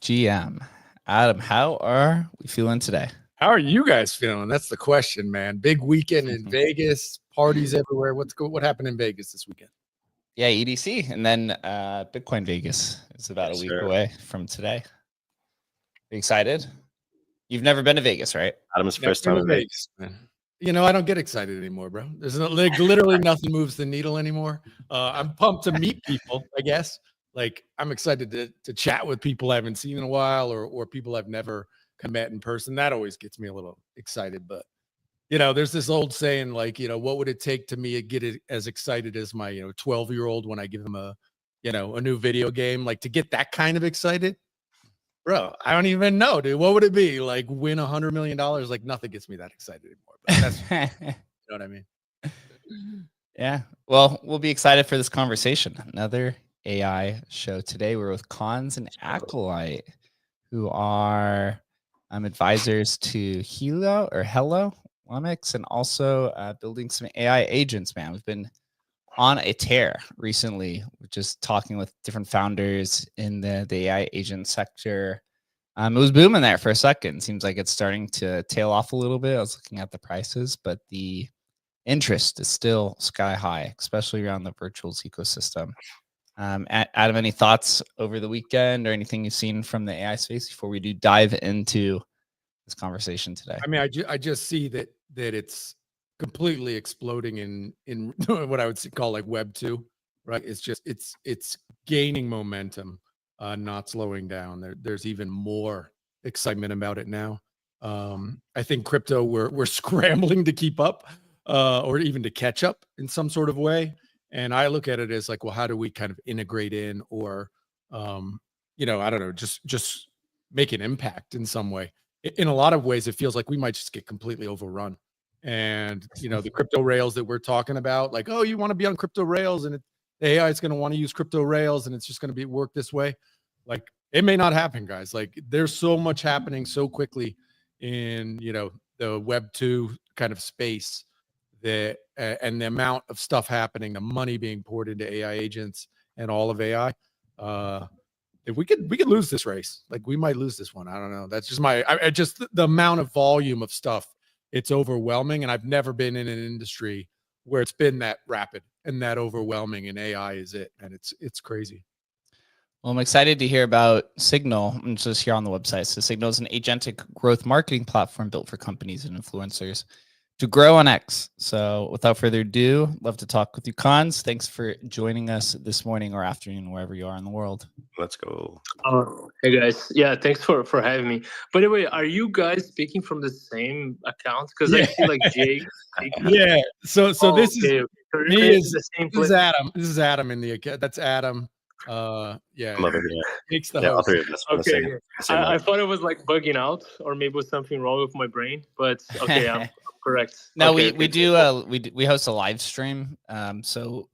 GM. Adam, how are we feeling today? How are you guys feeling? That's the question, man. Big weekend in Vegas, parties everywhere. What happened in Vegas this weekend? Yeah, EDC, and then Bitcoin Vegas is about a week away from today. Are you excited? You've never been to Vegas, right? Adam's first time in Vegas. You know, I don't get excited anymore, bro. There's literally nothing moves the needle anymore. I'm pumped to meet people, I guess. Like, I'm excited to chat with people I haven't seen in a while, or people I've never met in person. That always gets me a little excited. But, you know, there's this old saying, like, you know, what would it take to me to get it as excited as my, 12-year-old when I give them a new video game, like to get that kind of excited. Bro, I don't even know, dude. What would it be? Like win $100 million? Like nothing gets me that excited anymore. But that's, you know what I mean? Yeah. Well, we'll be excited for this conversation. Another AI show today. We're with Cons and Acolyte, who are advisors to Hello Lemix, and also building some AI agents, man. We've been on a tear recently, just talking with different founders in the AI agent sector. It was booming there for a second. Seems like it's starting to tail off a little bit. I was looking at the prices, but the interest is still sky high, especially around the virtuals ecosystem. Adam, any thoughts over the weekend or anything you've seen from the AI space before we do dive into this conversation today? I mean, I just see that it's completely exploding in what I would call like Web 2, right? It's gaining momentum, not slowing down. There's even more excitement about it now. I think crypto, we're scrambling to keep up, or even to catch up in some sort of way. And I look at it as like, well, how do we kind of integrate in, or I don't know, just make an impact in some way. In a lot of ways, it feels like we might just get completely overrun. And the crypto rails that we're talking about, like, oh, you want to be on crypto rails, and the AI is going to want to use crypto rails, and it's just going to be work this way. Like, it may not happen, guys. Like, there's so much happening so quickly in the Web 2 kind of space, that and the amount of stuff happening, the money being poured into AI agents and all of AI. If we could lose this race. Like, we might lose this one. I don't know. That's just just the amount of volume of stuff. It's overwhelming, and I've never been in an industry where it's been that rapid and that overwhelming, and AI is it, and it's crazy. Well, I'm excited to hear about Signal. I'm just here on the website. So Signal is an agentic growth marketing platform built for companies and influencers to grow on X. So without further ado, love to talk with you, Cons. Thanks for joining us this morning or afternoon, wherever you are in the world. Let's go. Hey guys, yeah, thanks for having me. By the way, are you guys speaking from the same account? Because I see like Jake. Yeah. So this okay. is me. This is Adam. This is Adam in the account. That's Adam. Yeah. Jake's the host. Okay. I thought it was like bugging out, or maybe it was something wrong with my brain. But okay, I'm correct. No, okay, we host a live stream. So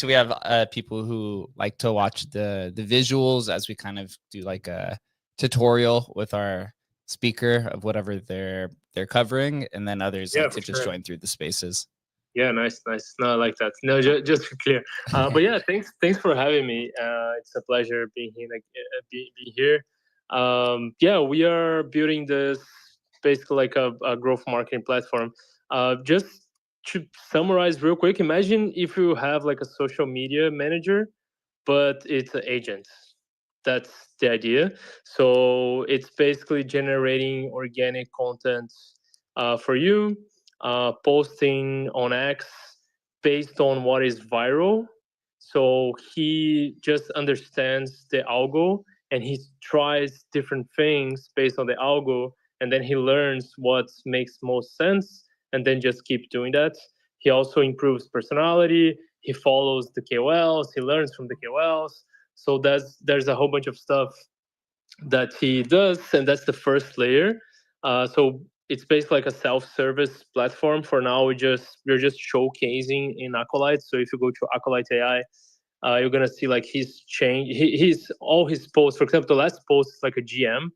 we have people who like to watch the visuals as we kind of do like a tutorial with our speaker of whatever they're covering, and then others like to just join through the spaces. Yeah, nice. No, I like that. No, just to clear. But yeah, thanks for having me. It's a pleasure being here. Being here. Yeah, we are building this basically like a growth marketing platform. Just to summarize real quick, imagine if you have like a social media manager, but it's an agent. That's the idea. So it's basically generating organic content for you, posting on X based on what is viral. So he just understands the algo, and he tries different things based on the algo, and then he learns what makes most sense, and then just keep doing that. He also improves personality. He follows the KOLs. He learns from the KOLs. So there's a whole bunch of stuff that he does, and that's the first layer. So it's basically like a self-service platform. For now, we're just showcasing in Acolyte. So if you go to Acolyte AI, you're gonna see like he's all his posts. For example, the last post is like a GM,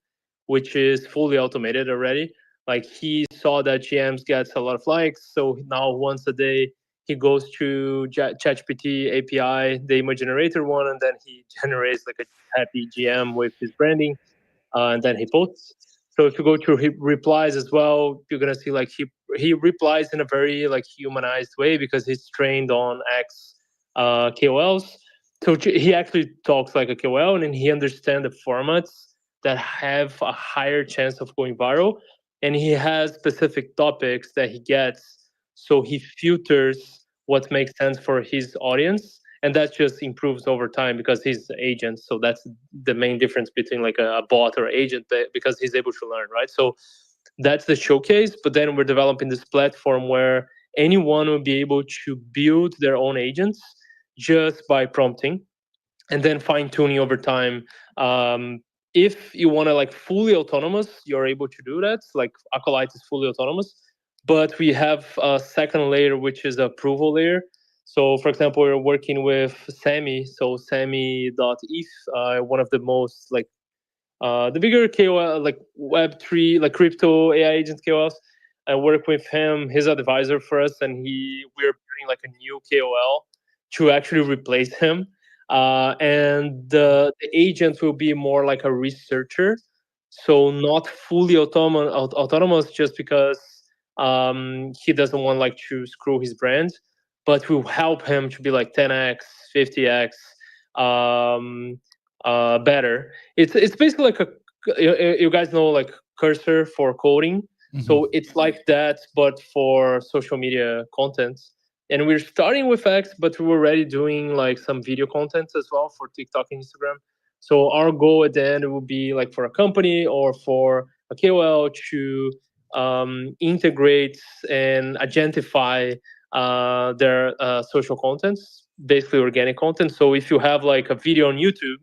which is fully automated already. Like, he saw that GMs gets a lot of likes, so now once a day he goes to ChatGPT API, the image generator one, and then he generates like a happy GM with his branding, and then he posts. So if you go to replies as well, you're gonna see like he replies in a very like humanized way, because he's trained on X KOLs. So he actually talks like a KOL, and then he understands the formats that have a higher chance of going viral, and he has specific topics that he gets. So he filters what makes sense for his audience, and that just improves over time because he's an agent. So that's the main difference between like a bot or agent, because he's able to learn, right? So that's the showcase. But then we're developing this platform where anyone will be able to build their own agents just by prompting, and then fine tuning over time. If you want to like fully autonomous, you're able to do that. Like, Acolyte is fully autonomous, but we have a second layer, which is the approval layer. So for example, we're working with Sammy. So Sammy.eth, one of the most like the bigger KOL, like Web3, like crypto AI agent KOLs. I work with him. He's an advisor for us, and we're building like a new KOL to actually replace him. And the agent will be more like a researcher, so not fully autonomous, just because he doesn't want like to screw his brand, but will help him to be like 10x, 50x better. It's basically like you guys know like Cursor for coding. Mm-hmm. So it's like that, but for social media content. and we're starting with X, but we're already doing like some video content as well for TikTok and Instagram. So our goal at the end will be like for a company or for a KOL to integrate and agentify their social contents, basically organic content. So if you have like a video on YouTube,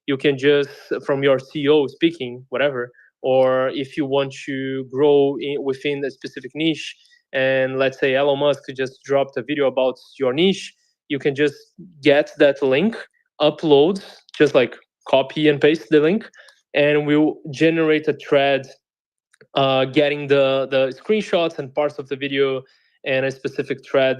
you can just, from your CEO speaking, whatever, or if you want to grow within a specific niche, and let's say Elon Musk just dropped a video about your niche, you can just get that link, upload, just like copy and paste the link, and we'll generate a thread getting the screenshots and parts of the video, and a specific thread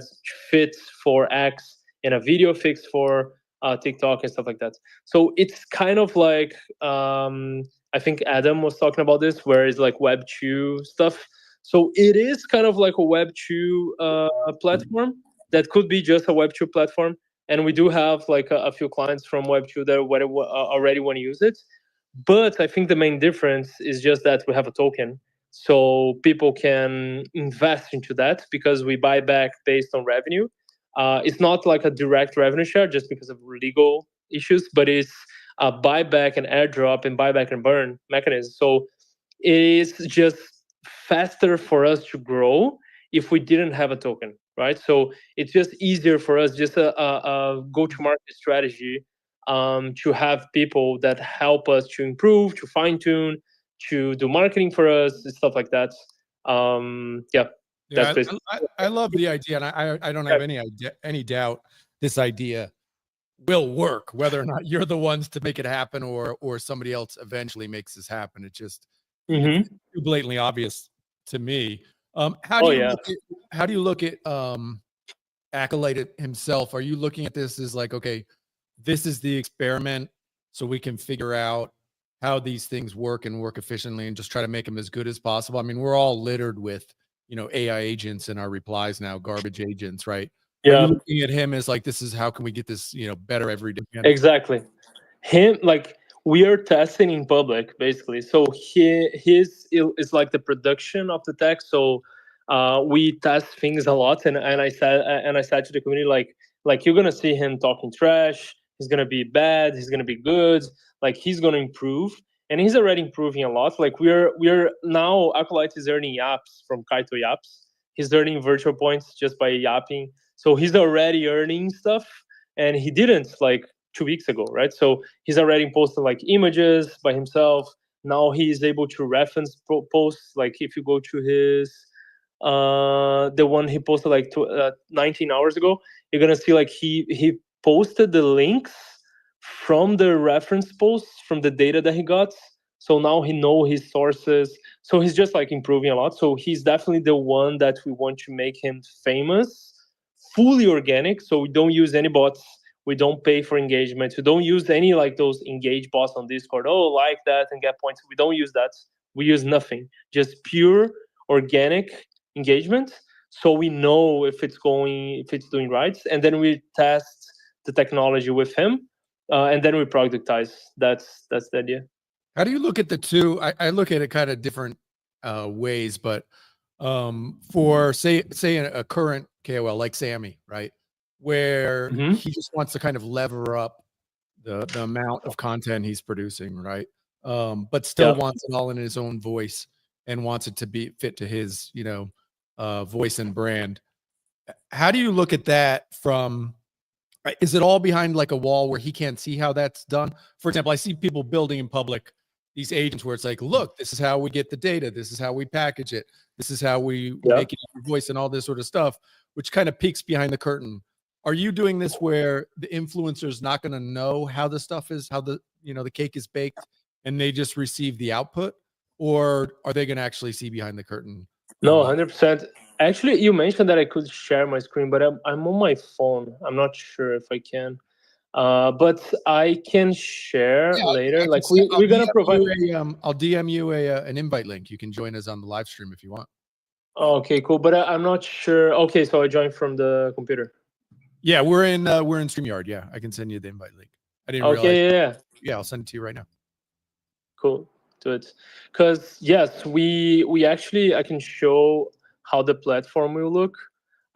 fits for X, and a video fix for TikTok and stuff like that. So it's kind of like I think Adam was talking about this, where it's like Web 2 stuff. So it is kind of like a Web 2 platform that could be just a Web 2 platform. And we do have like a few clients from Web 2 that already want to use it. But I think the main difference is just that we have a token. So people can invest into that because we buy back based on revenue. It's not like a direct revenue share just because of legal issues, but it's a buyback and airdrop and buyback and burn mechanism. So it is just faster for us to grow if we didn't have a token, right? So it's just easier for us, just a go-to-market strategy to have people that help us to improve, to fine-tune, to do marketing for us, and stuff like that. Yeah, I love the idea, and I don't have any doubt this idea will work, whether or not you're the ones to make it happen or somebody else eventually makes this happen. It just it's too blatantly obvious to me. How do you look at Acolyte himself? Are you looking at this as like, okay, this is the experiment, so we can figure out how these things work and work efficiently, and just try to make them as good as possible? I mean, we're all littered with AI agents in our replies now, garbage agents, right? Yeah. Are you looking at him as like, this is how can we get this better every day? Exactly. Him, like, we are testing in public basically. So his is like the production of the text. So we test things a lot, and I said to the community, like you're gonna see him talking trash. He's gonna be bad. He's gonna be good. Like he's gonna improve, and he's already improving a lot. Like we're now, Acolyte is earning yaps from Kaito Yaps. He's earning virtual points just by yapping. So he's already earning stuff, and he didn't like 2 weeks ago, right? So he's already posted like images by himself. Now he is able to reference posts. Like if you go to his the one he posted like 19 hours ago, you're gonna see like he posted the links from the reference posts from the data that he got. So now he know his sources. So he's just like improving a lot. So he's definitely the one that we want to make him famous, fully organic. So we don't use any bots. We don't pay for engagement. We don't use any like those engage bots on Discord. Oh, like that and get points. We don't use that. We use nothing. Just pure organic engagement. So we know if it's doing right. And then we test the technology with him. And then we productize. That's the idea. How do you look at the two? I look at it kind of different ways, but for say a current KOL like Sammy, right, where he just wants to kind of lever up the amount of content he's producing, right, but still wants it all in his own voice and wants it to be fit to his voice and brand. How do you look at that from? Is it all behind like a wall where he can't see how that's done? For example, I see people building in public these agents where it's like, look, this is how we get the data. This is how we package it. This is how we make it your voice and all this sort of stuff, which kind of peeks behind the curtain. Are you doing this where the influencer's not going to know how the stuff is, how the cake is baked, and they just receive the output? Or are they going to actually see behind the curtain? No, 100%. Actually, you mentioned that I could share my screen, but I'm on my phone. I'm not sure if I can. But I can share later. Like we're gonna provide. I'll DM you an invite link. You can join us on the live stream if you want. Okay, cool. But I'm not sure. Okay, so I joined from the computer. Yeah, we're in StreamYard. Yeah, I can send you the invite link. I didn't realize. Okay, yeah, I'll send it to you right now. Cool. Do it. Because yes, we actually, I can show how the platform will look.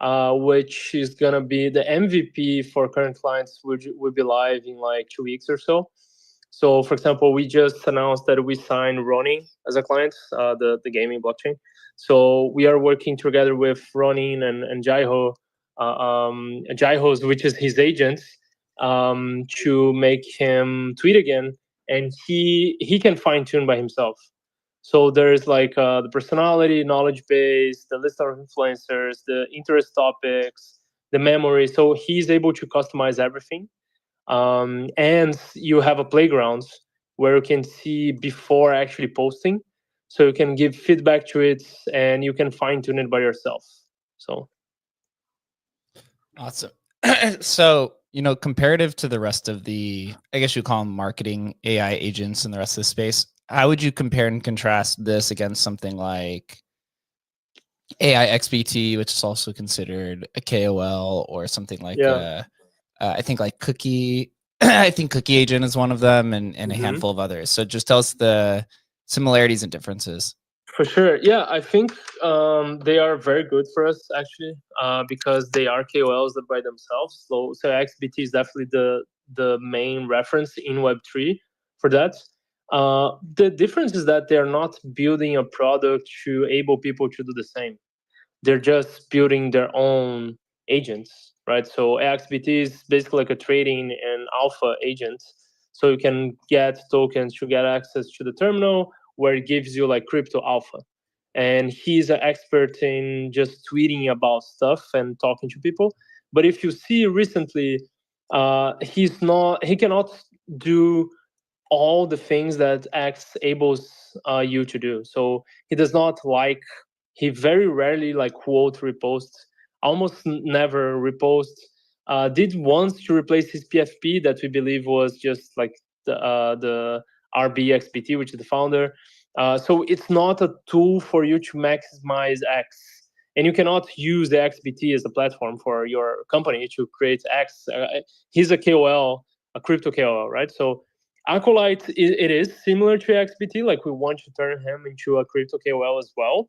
which is gonna be the MVP for current clients, which will be live in like 2 weeks or so. So, for example, we just announced that we signed Ronin as a client, the gaming blockchain. So we are working together with Ronin and Jaiho, Jaiho's, which is his agent, to make him tweet again, and he can fine tune by himself. So there's like the personality, knowledge base, the list of influencers, the interest topics, the memory. So he's able to customize everything. And you have a playground where you can see before actually posting. So you can give feedback to it and you can fine tune it by yourself. So awesome. So, comparative to the rest of the, I guess you call them marketing AI agents and the rest of the space, how would you compare and contrast this against something like AI XBT, which is also considered a KOL, or something like, I think like Cookie, I think Cookie Agent is one of them, and a handful of others. So just tell us the similarities and differences. For sure. Yeah, I think they are very good for us, actually, because they are KOLs by themselves. So XBT is definitely the main reference in Web3 for that. The difference is that they're not building a product to enable people to do the same. They're just building their own agents, right? So XBT is basically like a trading and alpha agent. So you can get tokens to get access to the terminal, where it gives you like crypto alpha. And he's an expert in just tweeting about stuff and talking to people. But if you see recently, he cannot do all the things that X enables you to do. So he very rarely like quote reposts, almost never reposts. Did once to replace his PFP that we believe was just like the RBXPT, which is the founder. So it's not a tool for you to maximize X. And you cannot use the XBT as a platform for your company to create X. He's a KOL, a crypto KOL, right? So Acolyte, it is similar to XBT. Like we want to turn him into a crypto KOL as well.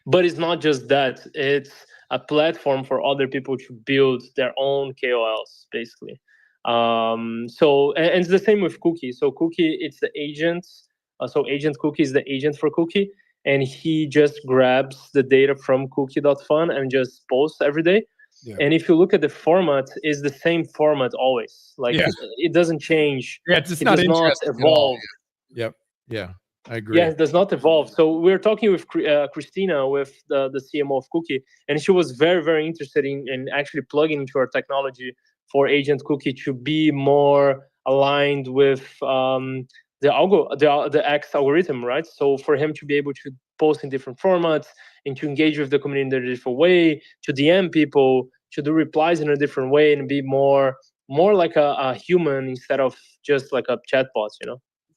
But it's not just that. It's a platform for other people to build their own KOLs, basically. So and it's the same with Cookie. So Cookie, it's the agent. So Agent Cookie is the agent for Cookie. And he just grabs the data from cookie.fun and just posts every day. Yeah. And if you look at the format, it's the same format always. Like it doesn't change. Yeah, it does not evolve. Yep. Yeah, I agree. Yeah, it does not evolve. So we're talking with Christina, with the CMO of Cookie, and she was very, very interested in actually plugging into our technology for Agent Cookie to be more aligned with the X algorithm, right? So for him to be able to post in different formats and to engage with the community in a different way, to DM people, to do replies in a different way, and be more like a human instead of just like a chatbot,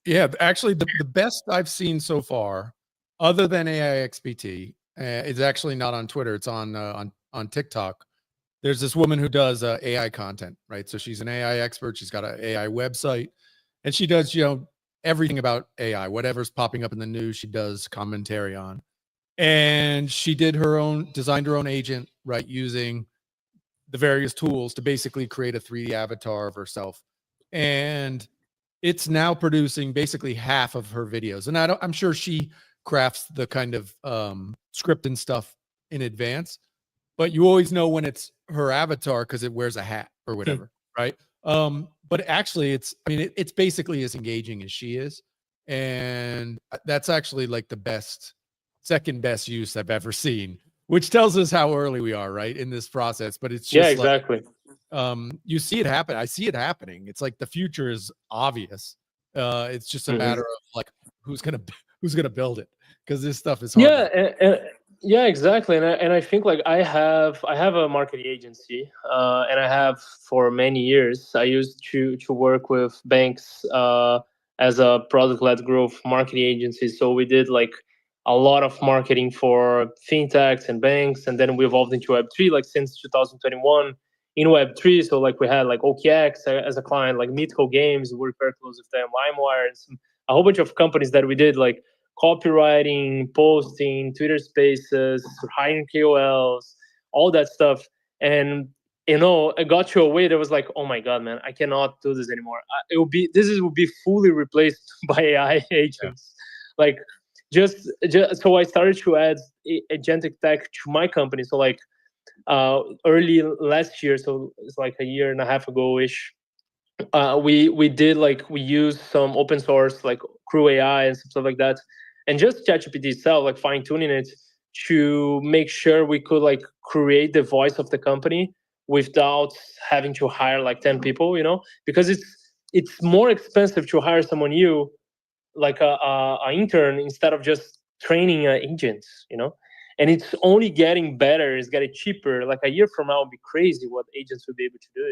Yeah, actually, the best I've seen so far, other than AI XBT, is actually not on Twitter. It's on TikTok. There's this woman who does AI content, right? So she's an AI expert. She's got an AI website, and she does everything about AI. Whatever's popping up in the news, she does commentary on. And she designed her own agent, right, using the various tools to basically create a 3D avatar of herself. And it's now producing basically half of her videos. And I'm sure she crafts the kind of script and stuff in advance, but you always know when it's her avatar because it wears a hat or whatever, right? But actually it's basically as engaging as she is. And that's actually like the second best use I've ever seen, which tells us how early we are, right, in this process. But it's just exactly. You see it happen. I see it happening. It's like the future is obvious. It's just a matter of like who's gonna build it, because this stuff is hard. Yeah, exactly. And I think like I have a marketing agency, and I have for many years. I used to work with banks as a product-led growth marketing agency. So we did like a lot of marketing for fintechs and banks, and then we evolved into Web3 like since 2021 in Web3. So like we had like OKX as a client, like Meetco Games, we worked very close with them, LimeWire, and a whole bunch of companies that we did like copywriting, posting, Twitter Spaces, hiring KOLs, all that stuff. And it got to a way that was like, oh my god, man, I cannot do this anymore. Will be fully replaced by AI agents. Like just so I started to add agentic tech to my company. So like early last year, so it's like a year and a half ago ish, we did like, we used some open source like Crew AI and stuff like that, and just ChatGPT itself, like fine tuning it to make sure we could like create the voice of the company without having to hire like 10 people, because it's more expensive to hire someone new, like a intern, instead of just training agents, and it's only getting better, it's getting cheaper. Like a year from now, it'll be crazy what agents will be able to do,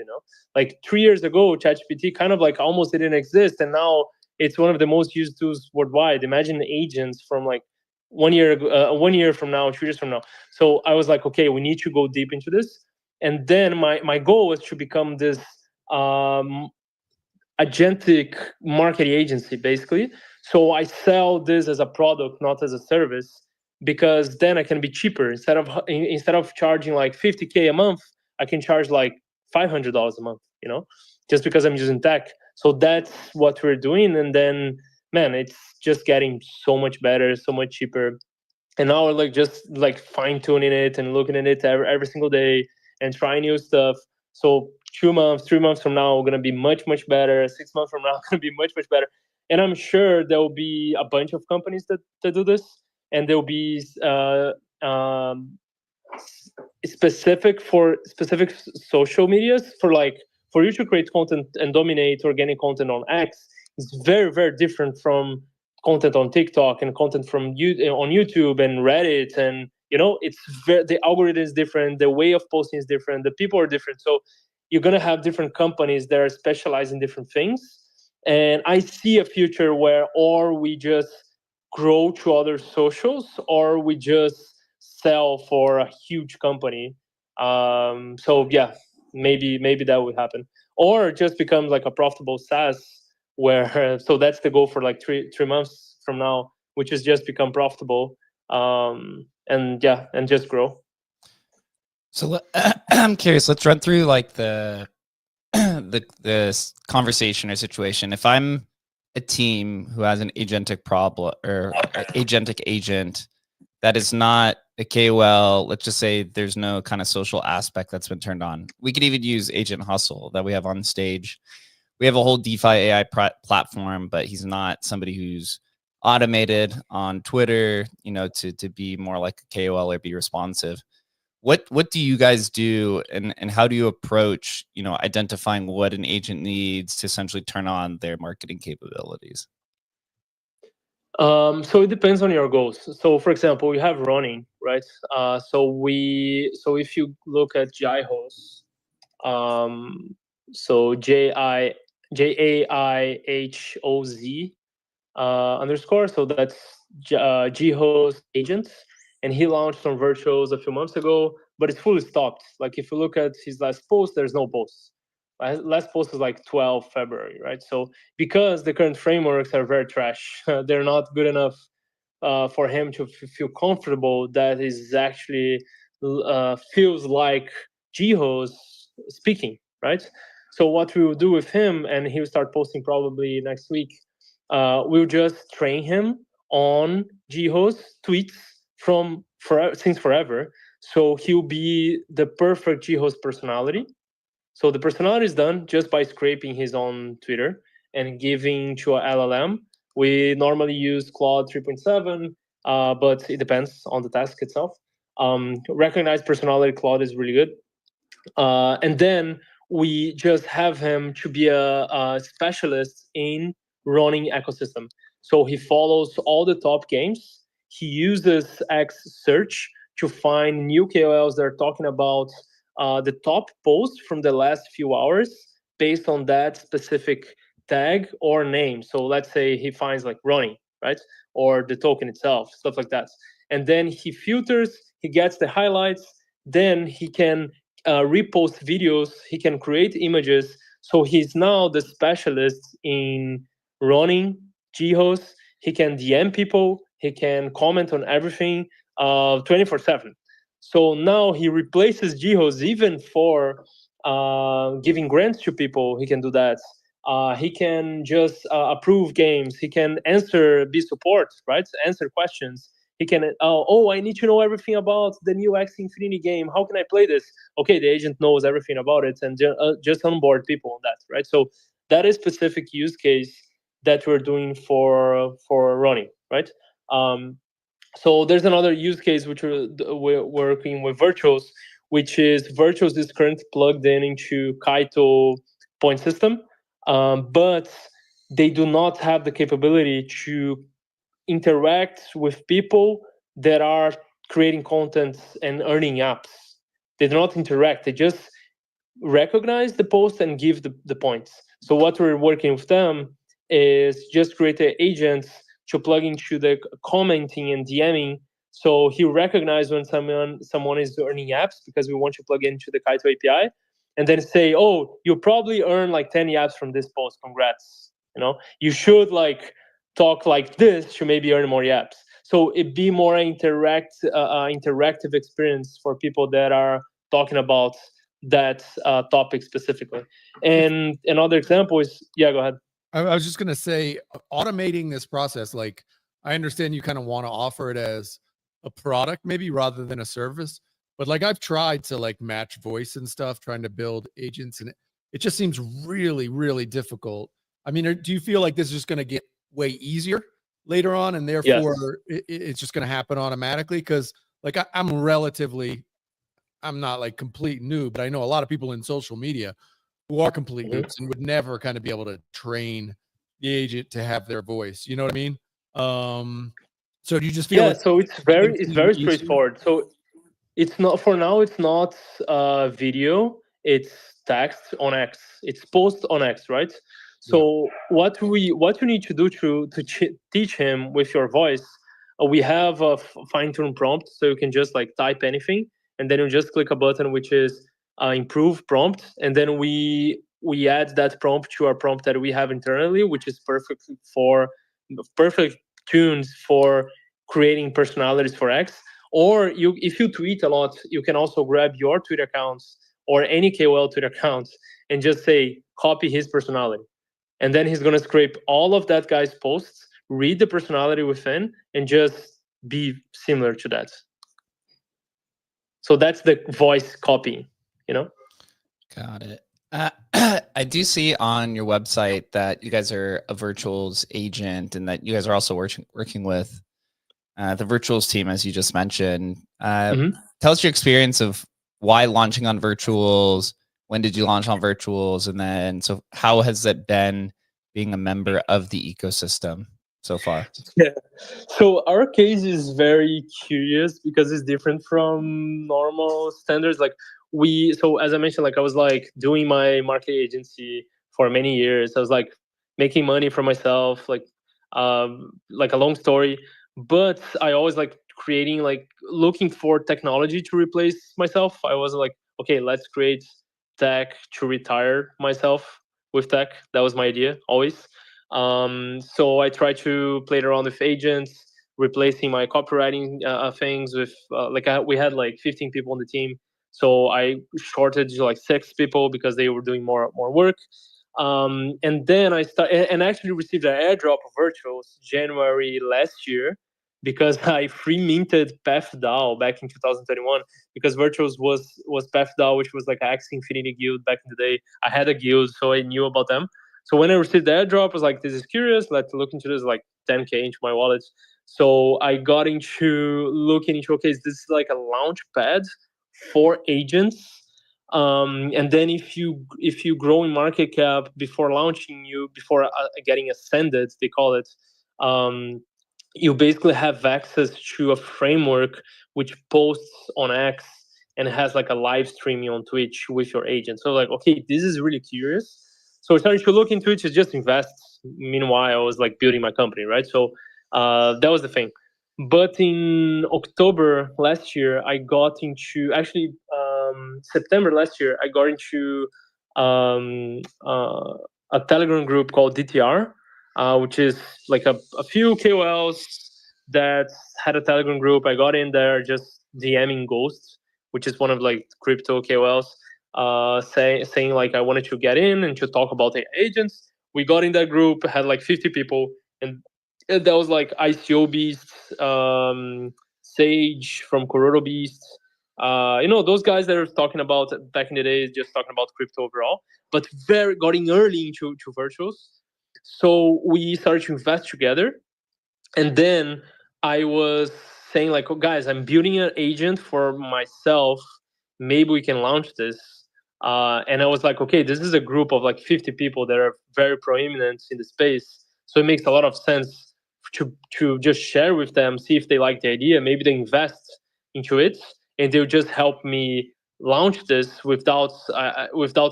like 3 years ago, ChatGPT kind of like almost didn't exist, and now it's one of the most used tools worldwide. Imagine agents from like 1 year ago, 1 year from now, 2 years from now. So I was like, okay, we need to go deep into this. And then my goal was to become this agentic marketing agency, basically. So I sell this as a product, not as a service, because then I can be cheaper. Instead of charging like 50K a month, I can charge like $500 a month, just because I'm using tech. So that's what we're doing. And then, man, it's just getting so much better, so much cheaper. And now we're like just like fine tuning it and looking at it every single day and trying new stuff. So 2 months, 3 months from now, we're gonna be much, much better. 6 months from now, gonna be much, much better. And I'm sure there will be a bunch of companies that do this, and there will be specific social medias for you to create content and dominate organic content on X. It's very, very different from content on TikTok and content from on YouTube and Reddit, and the algorithm is different, the way of posting is different, the people are different. So you're gonna have different companies that are specialized in different things. And I see a future where, or we just grow to other socials, or we just sell for a huge company. So yeah, maybe that would happen, or just become like a profitable SaaS, where so that's the goal for like three months from now, which is just become profitable, and just grow. So I'm curious, let's run through like the conversation or situation. If I'm a team who has an agentic problem or agentic agent that is not a KOL, let's just say there's no kind of social aspect that's been turned on. We could even use Agent Hustle that we have on stage. We have a whole DeFi AI platform, but he's not somebody who's automated on Twitter, to be more like a KOL or be responsive. What do you guys do, and how do you approach, identifying what an agent needs to essentially turn on their marketing capabilities? So it depends on your goals. So for example, we have running, right? So if you look at Jaihos, so JAIHOZ _, so that's Jiho's agent, and he launched some virtuals a few months ago, but it's fully stopped. Like if you look at his last post, there's no posts. Last post is like 12 February, right? So because the current frameworks are very trash, they're not good enough for him to feel comfortable that is actually feels like Jiho's speaking, right? So what we will do with him, and he'll start posting probably next week, we'll just train him on Jiho's tweets since forever. So he'll be the perfect Jiho's personality. So the personality is done just by scraping his own Twitter and giving to a LLM. We normally use Claude 3.7, but it depends on the task itself. Recognized personality Claude is really good. And then we just have him to be a specialist in running ecosystem. So he follows all the top games. He uses X search to find new KOLs that are talking about the top posts from the last few hours based on that specific tag or name. So let's say he finds like running, right? Or the token itself, stuff like that. And then he filters, he gets the highlights, then he can repost videos, he can create images. So he's now the specialist in running Jihos. He can DM people, he can comment on everything 24/7. So now he replaces Jihos even for giving grants to people. He can do that. He can just approve games. He can be support, right? Answer questions. He can, I need to know everything about the new Axie Infinity game. How can I play this? Okay, the agent knows everything about it, and just onboard people on that, right? So that is specific use case that we're doing for running, right? So there's another use case which we're working with Virtuals, which is Virtuals is currently plugged into Kaito point system, but they do not have the capability to interact with people that are creating content and earning apps. They do not interact. They just recognize the post and give the points. So what we're working with them is just create an agent to plug into the commenting and DMing. So he recognizes when someone is earning apps, because we want to plug into the Kaito API, and then say, oh, you probably earn like 10 apps from this post. Congrats. You should like talk like this to maybe earn more apps. So it be more interactive experience for people that are talking about that topic specifically. And another example is, go ahead. I was just going to say, automating this process, like I understand you kind of want to offer it as a product maybe rather than a service, but like I've tried to like match voice and stuff, trying to build agents, and it just seems really, really difficult. I mean, do you feel like this is just going to get way easier later on, and therefore it's just going to happen automatically? Because like I'm not like complete noob, but I know a lot of people in social media who are complete noobs and would never kind of be able to train the agent to have their voice. You know what I mean? So do you just feel so it's very straightforward. So it's not, for now, it's not video, it's text on X, it's post on X, right? So what you need to do to teach him with your voice, we have a fine-tuned prompt, so you can just like type anything, and then you just click a button which is improve prompt, and then we add that prompt to our prompt that we have internally, which is perfect tunes for creating personalities for X. Or if you tweet a lot, you can also grab your Twitter accounts or any KOL Twitter accounts and just say copy his personality, and then he's going to scrape all of that guy's posts, read the personality within, and just be similar to that. So that's the voice copy, Got it. I do see on your website that you guys are a Virtuals agent, and that you guys are also working with the Virtuals team, as you just mentioned. Tell us your experience of why launching on Virtuals. When did you launch on Virtuals? And then, so how has it been being a member of the ecosystem so far? Yeah. So our case is very curious because it's different from normal standards. Like so as I mentioned, like I was like doing my marketing agency for many years. I was like making money for myself, like a long story. But I always like creating, like looking for technology to replace myself. I was like, okay, let's create tech to retire myself with tech. That was my idea always. So I tried to play around with agents, replacing my copywriting things with we had like 15 people on the team. So I shorted to like 6 people because they were doing more work. And then I started and actually received an airdrop of Virtuals January last year, because I free minted PathDAO back in 2021, because Virtuals was PathDAO, which was like Axie Infinity guild back in the day. I had a guild, so I knew about them. So when I received the airdrop, I was like, this is curious. Let's look into this, like 10K into my wallet. So I got into looking into, okay, this is like a launch pad for agents. And then if you grow in market cap before launching, before getting ascended, they call it, you basically have access to a framework which posts on X and has like a live streaming on Twitch with your agent. So like, okay, this is really curious. So I started to look into it to just invest. Meanwhile, I was like building my company, right? So that was the thing. But in October last year, I got into, actually September last year, I got into a Telegram group called DTR, which is like a few KOLs that had a Telegram group. I got in there just DMing Ghost, which is one of like crypto KOLs, saying like I wanted to get in and to talk about the agents. We got in that group, had like 50 people, and that was like ICO Beast, Sage from Cororo Beast. Those guys that are talking about back in the days, just talking about crypto overall, but very got in early into virtuals. So we started to invest together. And then I was saying like, oh, guys, I'm building an agent for myself. Maybe we can launch this. And I was like, okay, this is a group of like 50 people that are very prominent in the space. So it makes a lot of sense to just share with them, see if they like the idea. Maybe they invest into it and they'll just help me launch this without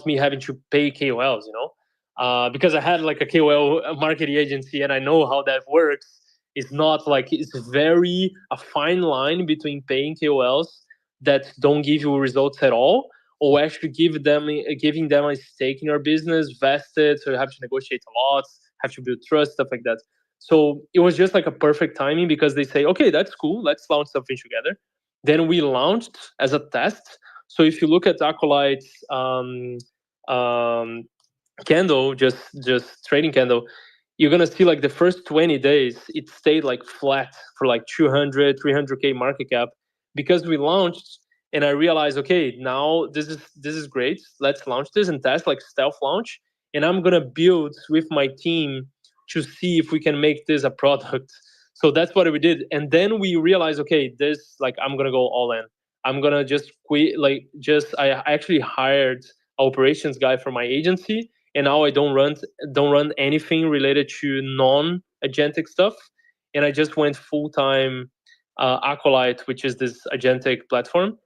me having to pay KOLs, because I had like a KOL marketing agency and I know how that works. It's not like, it's very a fine line between paying KOLs that don't give you results at all, or actually giving them a stake in your business, vested, so you have to negotiate a lot, have to build trust, stuff like that. So it was just like a perfect timing because they say, okay, that's cool, let's launch something together. Then we launched as a test. So if you look at Acolyte's candle, just trading candle, you're gonna see like the first 20 days it stayed like flat for like 300k market cap, because we launched and I realized, okay, now this is great, let's launch this and test, like stealth launch, and I'm gonna build with my team to see if we can make this a product. So that's what we did. And then we realized, okay, this, like, I'm gonna go all in, I'm gonna just quit, like, just I actually hired an operations guy for my agency, and now I don't run anything related to non-agentic stuff, and I just went full-time Acolyte, which is this agentic platform,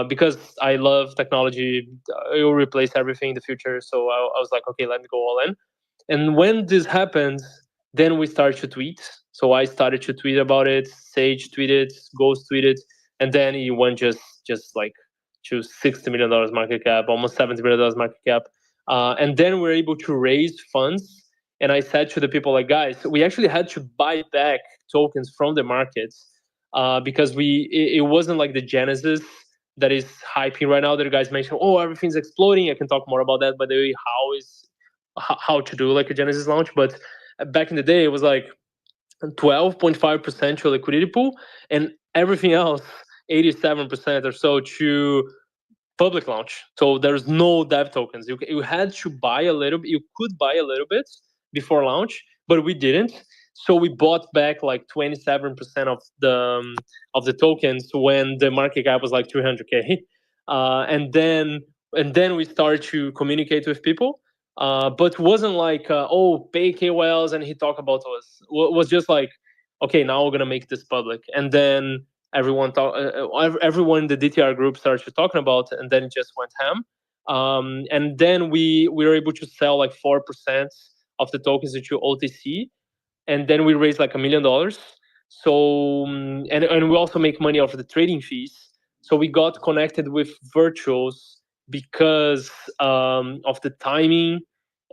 because I love technology. It will replace everything in the future, so I was like, okay, let me go all in. And when this happens, then we start to tweet. So I started to tweet about it, Sage tweeted, Ghost tweeted, and then it went just like to $60 million market cap, almost $70 million market cap. And then we're able to raise funds. And I said to the people, like, guys, we actually had to buy back tokens from the markets, because it wasn't like the Genesis that is hyping right now that you guys mentioned. Oh, everything's exploding. I can talk more about that, by the way, how to do like a Genesis launch. But back in the day, it was like 12.5% to a liquidity pool, and everything else, 87% or so, to public launch. So there's no dev tokens. You had to buy a little bit. You could buy a little bit before launch, but we didn't. So we bought back like 27% of the tokens when the market cap was like 300k, and then we started to communicate with people. But wasn't like, oh, pay KOLs and he talked about us. Was just like, okay, now we're gonna make this public, and then everyone in the DTR group started talking about it, and then it just went ham. And then we were able to sell like 4% of the tokens into OTC, and then we raised like $1 million. So and we also make money off of the trading fees. So we got connected with Virtuals because of the timing,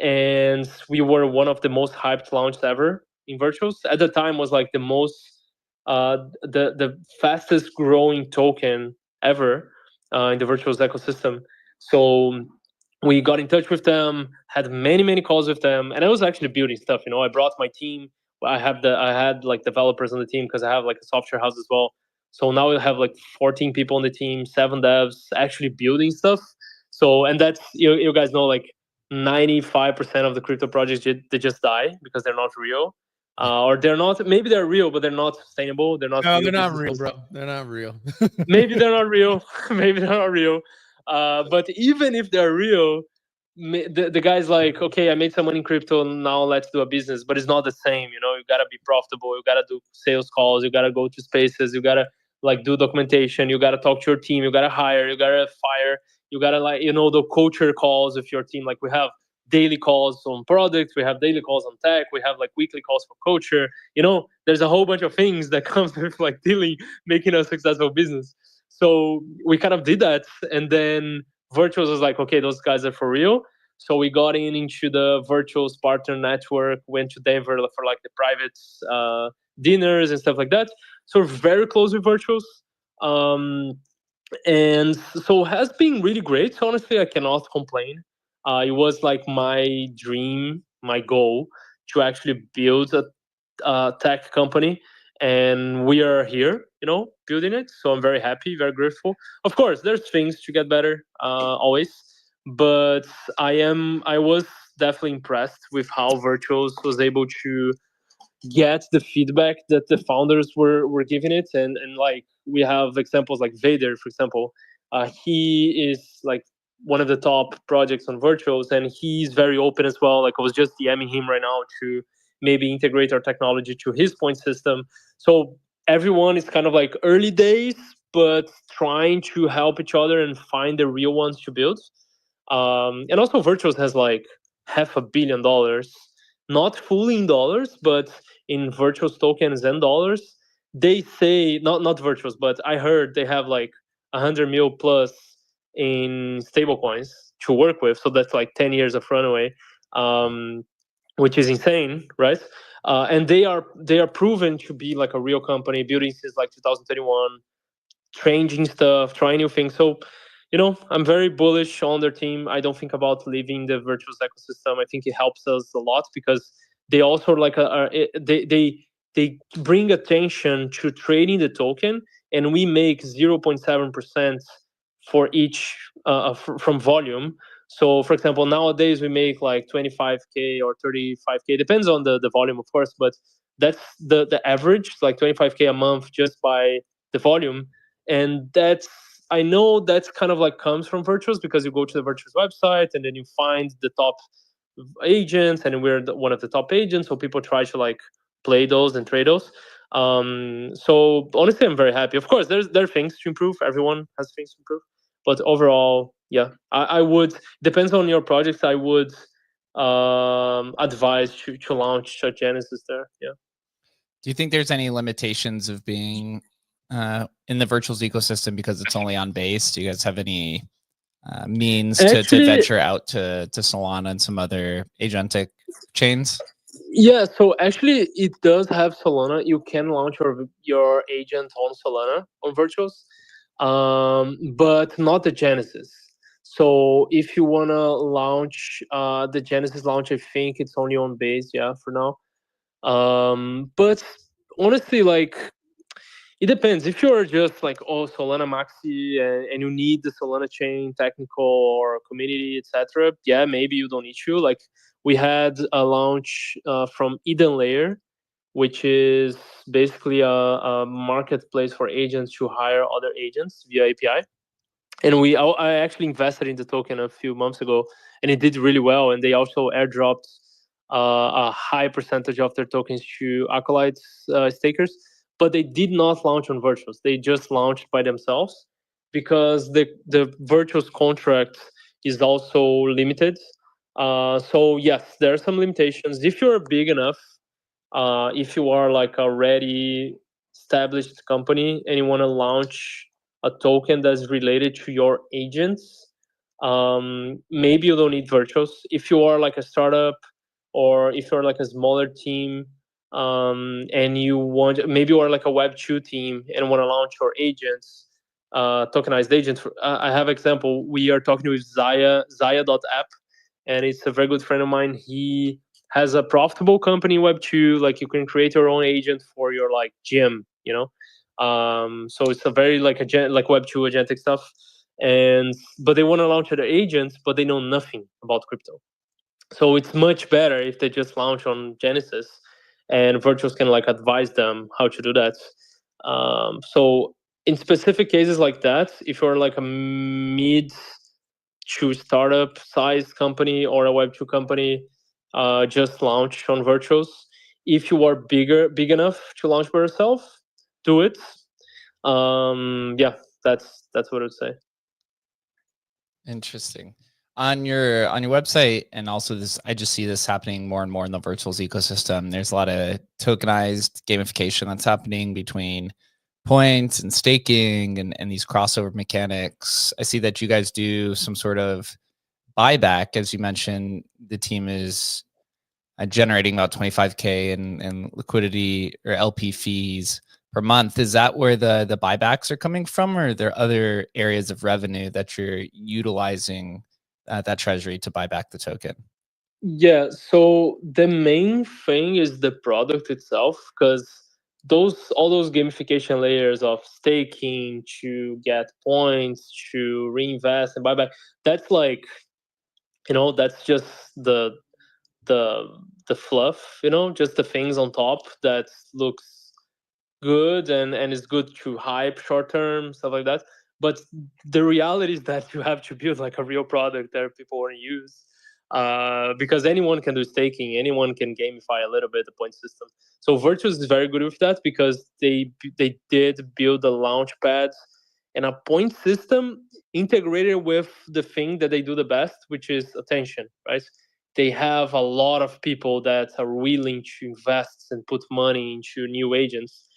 and we were one of the most hyped launches ever in Virtuals. At the time, was like the fastest growing token ever in the Virtuals ecosystem. So we got in touch with them, had many calls with them, and I was actually building stuff. I brought my team. I had like developers on the team because I have like a software house as well. So now we have like 14 people on the team, 7 devs actually building stuff. So, and that's, you guys know, like 95% of the crypto projects, they just die because they're not real. Or they're not, maybe they're real, but they're not sustainable. They're not. No, they're not real, bro. They're not real. Maybe they're not real. Maybe they're not real. But even if they're real, the guy's like, okay, I made some money in crypto, now let's do a business. But it's not the same. You gotta be profitable. You gotta do sales calls. You gotta go to spaces. You gotta like do documentation. You gotta talk to your team. You gotta hire. You gotta fire. You gotta like, the culture calls with your team. Like we have daily calls on products, we have daily calls on tech, we have like weekly calls for culture. There's a whole bunch of things that comes with like making a successful business. So we kind of did that, and then Virtuals was like, okay, those guys are for real. So we got into the Virtuals partner network, went to Denver for like the private dinners and stuff like that. So we're very close with Virtuals. And so it has been really great. Honestly, I cannot complain. It was like my dream, my goal to actually build a tech company, and we are here, building it. So I'm very happy, very grateful. Of course, there's things to get better, always, but I was definitely impressed with how Virtuals was able to get the feedback that the founders were giving it, and like we have examples like Vader, for example. He is like one of the top projects on Virtuals, and he's very open as well. Like I was just DMing him right now to maybe integrate our technology to his point system. So everyone is kind of like early days, but trying to help each other and find the real ones to build. And also Virtuals has like $500 million, not fully in dollars, but in Virtuals tokens and dollars. They say not Virtuals, but I heard they have like 100 mil plus in stablecoins to work with. So that's like 10 years of runway, which is insane, right? And they are proven to be like a real company, building since like 2021, changing stuff, trying new things. So, I'm very bullish on their team. I don't think about leaving the Virtuals ecosystem. I think it helps us a lot because they also like they bring attention to trading the token, and we make 0.7% for each from volume. So, for example, nowadays we make like 25K or 35K, depends on the volume, of course, but that's the average, like 25K a month just by the volume. And I know that's kind of like comes from Virtuals because you go to the Virtuals website and then you find the top agents, and we're one of the top agents, so people try to like play those and trade those. So honestly, I'm very happy. Of course, there are things to improve. Everyone has things to improve, but overall, yeah, I would, depends on your projects, I would advise to launch a Genesis there. Yeah. Do you think there's any limitations of being in the Virtuals ecosystem because it's only on base? Do you guys have any means to venture out to Solana and some other agentic chains? Yeah, so actually it does have Solana. You can launch your agent on Solana on Virtuals, but not the Genesis. So if you want to launch the Genesis launch, I think it's only on base, yeah, for now. But honestly, like, it depends. If you're just like, Solana Maxi and you need the Solana chain technical or community, etc., yeah, maybe you don't need to. Like, we had a launch from Eden Layer, which is basically a marketplace for agents to hire other agents via API. And I actually invested in the token a few months ago, and it did really well. And they also airdropped a high percentage of their tokens to Acolytes stakers, but they did not launch on Virtuals. They just launched by themselves because the Virtuals contract is also limited. So yes, there are some limitations. If you're big enough, if you are like a already established company and you want to launch a token that's related to your agents, maybe you don't need Virtuals. If you are like a startup, or if you're like a smaller team, and you want, maybe you are like a Web2 team and want to launch your agents, tokenized agents. I have example. We are talking with Zaya.app, and it's a very good friend of mine. He has a profitable company, Web2. Like, you can create your own agent for your like gym, so it's a very like like Web2 agentic stuff. But they want to launch their agents, but they know nothing about crypto. So it's much better if they just launch on Genesis, and Virtuals can like advise them how to do that. So in specific cases like that, if you're like a mid to startup size company or a Web2 company, just launch on Virtuals. If you are big enough to launch by yourself, do it. Yeah, that's what I would say. Interesting. On your website, and also this, I just see this happening more and more in the Virtuals ecosystem. There's a lot of tokenized gamification that's happening between points and staking and these crossover mechanics. I see that you guys do some sort of buyback, as you mentioned. The team is generating about 25K in liquidity or LP fees per month. Is that where the buybacks are coming from, or are there other areas of revenue that you're utilizing that treasury to buy back the token? Yeah, so the main thing is the product itself, because all those gamification layers of staking to get points to reinvest and buy back, that's like, that's just the the fluff, just the things on top that looks good and is good to hype short term, stuff like that. But the reality is that you have to build like a real product that people want to use, because anyone can do staking, anyone can gamify a little bit the point system. So Virtuous is very good with that, because they did build a launch pad and a point system integrated with the thing that they do the best, which is attention, right? They have a lot of people that are willing to invest and put money into new agents,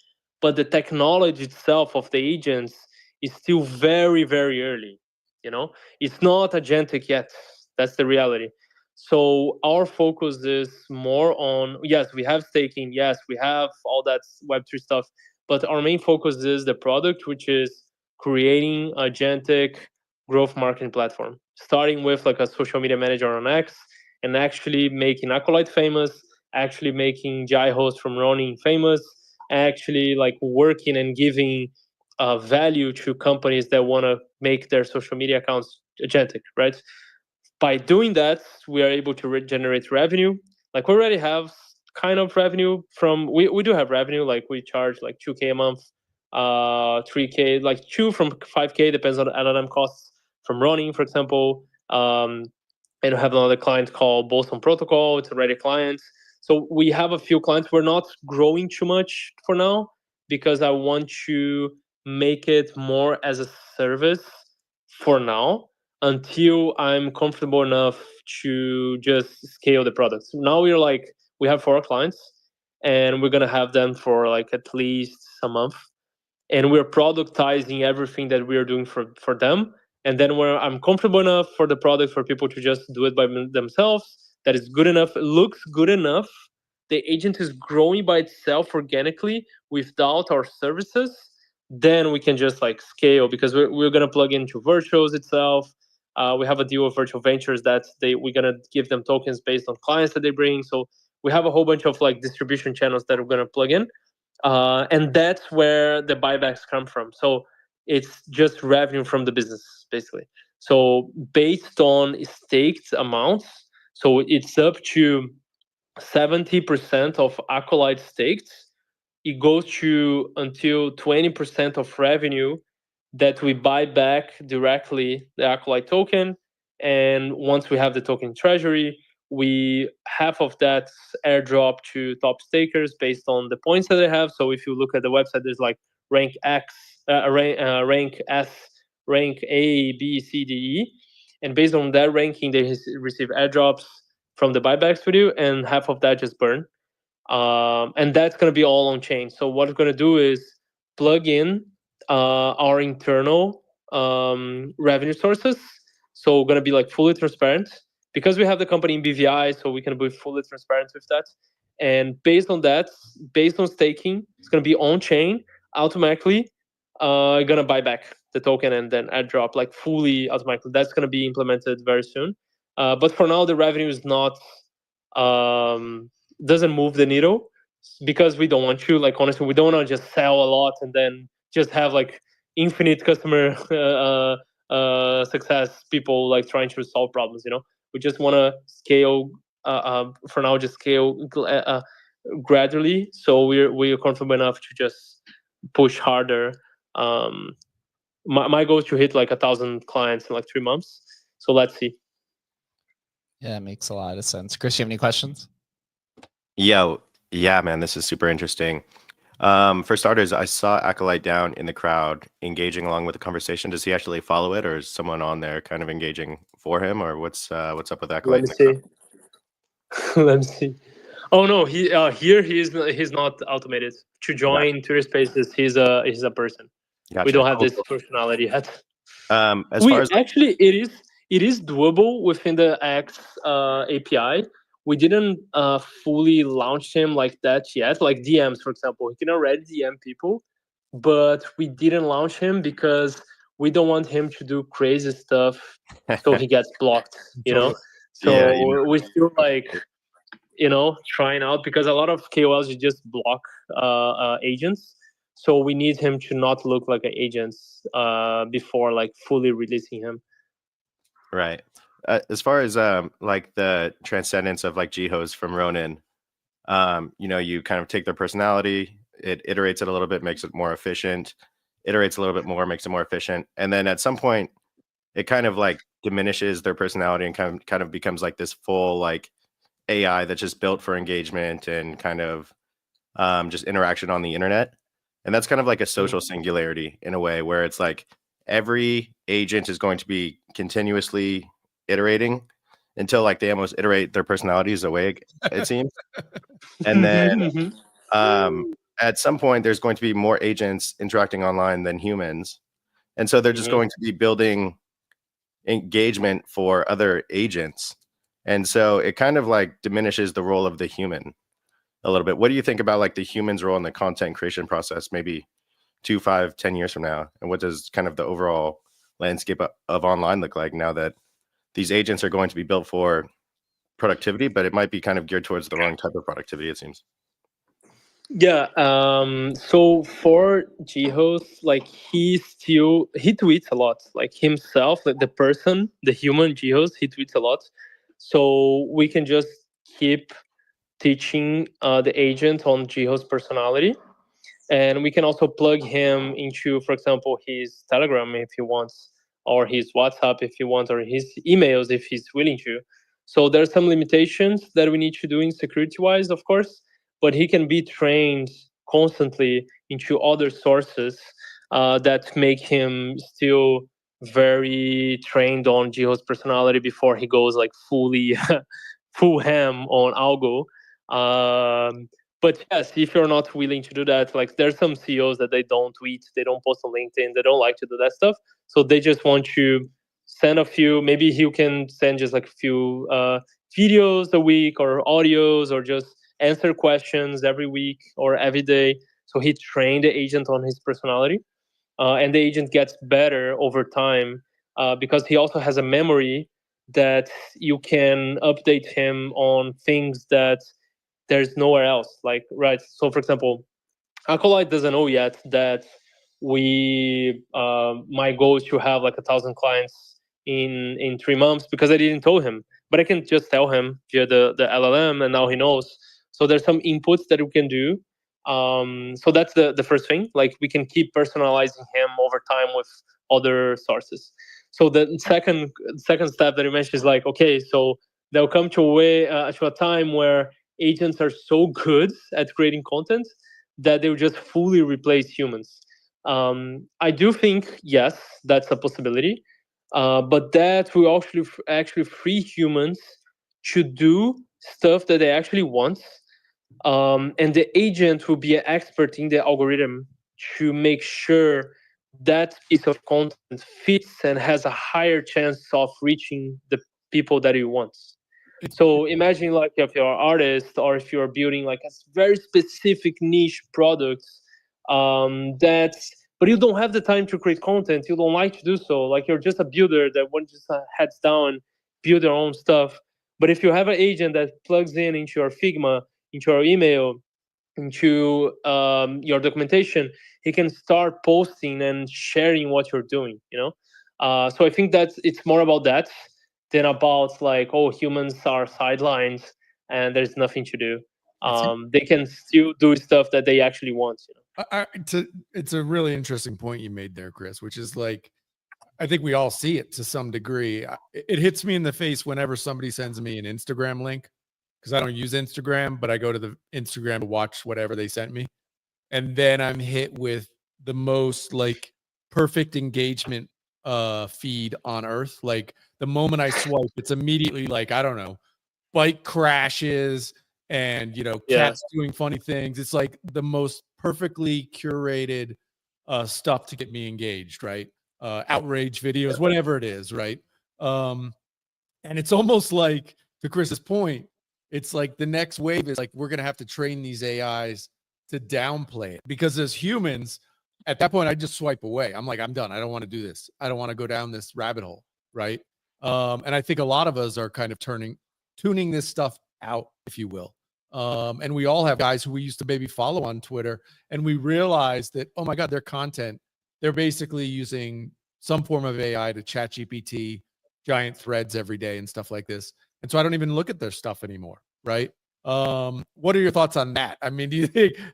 but the technology itself of the agents is still very, very early. It's not agentic yet. That's the reality. So our focus is more on, yes, we have staking, yes, we have all that Web3 stuff, but our main focus is the product, which is creating agentic growth marketing platform, starting with like a social media manager on X, and actually making Acolyte famous, actually making Jai host from Ronin famous, actually like working and giving value to companies that want to make their social media accounts agentic, right? By doing that, we are able to generate revenue. Like we already have kind of revenue from, we do have revenue, like we charge like 2K a month, 3K, like 2 from 5K, depends on the LLM costs from Ronin, for example. And I have another client called Boston Protocol. It's already a client. So we have a few clients. We're not growing too much for now, because I want to make it more as a service for now, until I'm comfortable enough to just scale the product. So now we have 4 clients, and we're gonna have them for like at least a month, and we're productizing everything that we are doing for them. And then where I'm comfortable enough for the product for people to just do it by themselves, that is good enough, it looks good enough, the agent is growing by itself organically without our services, then we can just like scale, because we're going to plug into Virtuals itself. We have a deal with Virtual Ventures that we're going to give them tokens based on clients that they bring. So we have a whole bunch of like distribution channels that we're going to plug in. And that's where the buybacks come from. So it's just revenue from the business, basically. So based on staked amounts, so it's up to 70% of Acolyte staked. It goes to until 20% of revenue that we buy back directly the Acolyte token. And once we have the token treasury, half of that airdrop to top stakers based on the points that they have. So if you look at the website, there's like rank X, rank S, rank A, B, C, D, E, and based on that ranking, they receive airdrops from the buybacks video, and half of that just burn. And that's going to be all on chain. So what we're going to do is plug in our internal revenue sources. So we're going to be like fully transparent, because we have the company in BVI, so we can be fully transparent with that. And based on that, based on staking, it's going to be on chain automatically. Going to buy back the token and then airdrop like fully automatically. That's going to be implemented very soon. But for now, the revenue is not doesn't move the needle, because we don't want to, like, honestly, we don't want to just sell a lot and then just have like infinite customer success people like trying to solve problems. We just want to scale for now, just scale gradually, so we're comfortable enough to just push harder. My goal is to hit like 1,000 clients in like 3 months, so let's see. Yeah, it makes a lot of sense. Chris, you have any questions? Yeah, man, this is super interesting. For starters, I saw Acolyte down in the crowd engaging along with the conversation. Does he actually follow it, or is someone on there kind of engaging for him, or what's up with Acolyte? Let me see. Let me see. Oh no, here he's not automated. To join Twitter Spaces, he's a person. Gotcha. We don't have this functionality yet. As far as actually, it is doable within the X API. we didn't fully launch him like that yet. Like DMs, for example, he can already DM people, but we didn't launch him because we don't want him to do crazy stuff so he gets blocked, you know? So Yeah, you know. we still like, trying out, because a lot of KOLs you just block agents. So we need him to not look like an agent before like fully releasing him. Right. As far as like the transcendence of like Jihos from Ronin, you kind of take their personality, it iterates it a little bit, makes it more efficient, iterates a little bit more, makes it more efficient, and then at some point it kind of like diminishes their personality and kind of becomes like this full like AI that's just built for engagement and kind of just interaction on the internet. And that's kind of like a social singularity in a way, where it's like every agent is going to be continuously iterating until like they almost iterate their personalities away, it seems. And then at some point there's going to be more agents interacting online than humans. And so they're just going to be building engagement for other agents. And so it kind of like diminishes the role of the human a little bit. What do you think about like the human's role in the content creation process, maybe 2, 5, 10 years from now? And what does kind of the overall landscape of online look like now that these agents are going to be built for productivity, but it might be kind of geared towards the wrong type of productivity, it seems? Yeah. So for Jihos, like he tweets a lot, like himself, like the person, the human Jihos, he tweets a lot. So we can just keep teaching the agent on Jihos personality, and we can also plug him into, for example, his Telegram if he wants, or his WhatsApp if he wants, or his emails if he's willing to. So there's some limitations that we need to do in security-wise, of course, but he can be trained constantly into other sources that make him still very trained on Jihos personality before he goes like fully full ham on algo. But yes, if you're not willing to do that, like there's some CEOs that they don't tweet, they don't post on LinkedIn, they don't like to do that stuff. So they just want to send a few, maybe you can send just like a few videos a week or audios, or just answer questions every week or every day. So he trained the agent on his personality, and the agent gets better over time because he also has a memory that you can update him on things that there's nowhere else. Like, right. So for example, Acolyte doesn't know yet that my goal is to have like 1,000 clients in 3 months, because I didn't tell him, but I can just tell him via the LLM, and now he knows. So there's some inputs that we can do. So that's the first thing. Like we can keep personalizing him over time with other sources. So the second step that you mentioned is like, okay, so they'll come to a time where agents are so good at creating content that they will just fully replace humans. I do think, yes, that's a possibility, but that will actually free humans to do stuff that they actually want. And the agent will be an expert in the algorithm to make sure that piece of content fits and has a higher chance of reaching the people that you want. So imagine like if you're an artist, or if you're building like a very specific niche product, but you don't have the time to create content, you don't like to do so, like you're just a builder that wants just heads down, build their own stuff. But if you have an agent that plugs into your Figma, into your email, into your documentation, he can start posting and sharing what you're doing, so I think that it's more about that than about like, oh, humans are sidelined and there's nothing to do. They can still do stuff that they actually want. It's a really interesting point you made there, Chris, which is like, I think we all see it to some degree. It hits me in the face whenever somebody sends me an Instagram link, because I don't use Instagram, but I go to the Instagram to watch whatever they sent me. And then I'm hit with the most like perfect engagement feed on earth. Like the moment I swipe, it's immediately like, I don't know, bike crashes and, cats doing funny things. It's like the most perfectly curated stuff to get me engaged, right? Outrage videos, whatever it is, right? And it's almost like, to Chris's point, it's like the next wave is like, we're going to have to train these AIs to downplay it, because as humans at that point, I just swipe away. I'm like, I'm done. I don't want to do this. I don't want to go down this rabbit hole. Right. And I think a lot of us are kind of tuning this stuff out, if you will. And we all have guys who we used to maybe follow on Twitter, and we realize that, oh my God, their content, they're basically using some form of AI to chat GPT, giant threads every day and stuff like this. And so I don't even look at their stuff anymore. Right. What are your thoughts on that? I mean,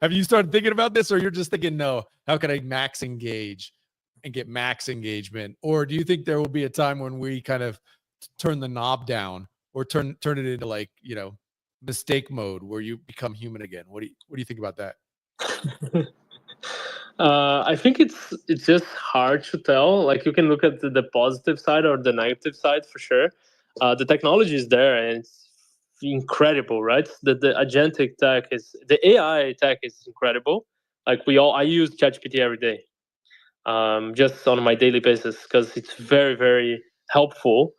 have you started thinking about this, or you're just thinking, no, how can I max engage and get max engagement? Or do you think there will be a time when we kind of turn the knob down, or turn it into, like, mistake mode, where you become human again? What do you think about that? I think it's just hard to tell. Like, you can look at the positive side or the negative side for sure. The technology is there and it's incredible, right? The agentic tech the AI tech is incredible. Like, I use ChatGPT every day, just on my daily basis, because it's very, very helpful.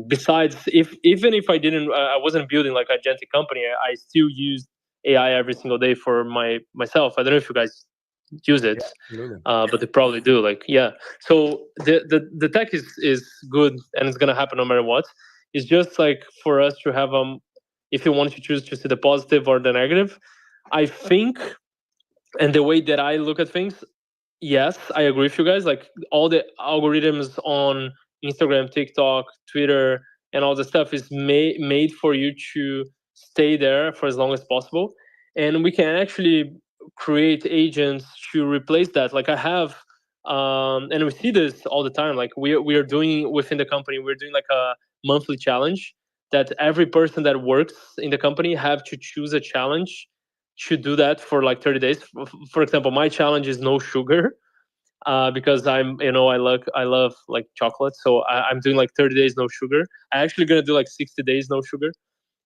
Besides, even if I wasn't building like a agentic company, I still use AI every single day for myself. I don't know if you guys use it, but they probably do. Like, yeah. So the tech is good, and it's gonna happen no matter what. It's just like for us to have if you want to choose to see the positive or the negative, I think, and the way that I look at things, yes, I agree with you guys. Like, all the algorithms on Instagram, TikTok, Twitter, and all the stuff is made for you to stay there for as long as possible. And we can actually create agents to replace that. Like, I have, and we see this all the time. Like, we are doing within the company, we're doing like a monthly challenge that every person that works in the company have to choose a challenge to do that for like 30 days. For example, my challenge is no sugar, because I love like chocolate. So I'm doing like 30 days no sugar. I'm actually gonna do like 60 days no sugar.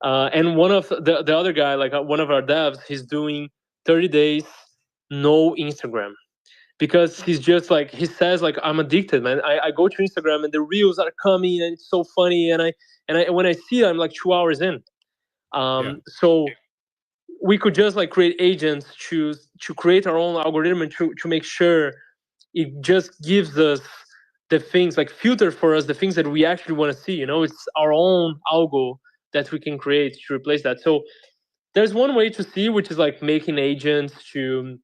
And one of the other guy, like one of our devs, he's doing 30 days no Instagram, because he's just like, he says like, I'm addicted, man. I go to Instagram and the reels are coming and it's so funny, and I when I see it, I'm like 2 hours in. So we could just like create agents to create our own algorithm and to make sure it just gives us the things, like filter for us the things that we actually want to see. It's our own algo that we can create to replace that. So there's one way to see, which is like making agents to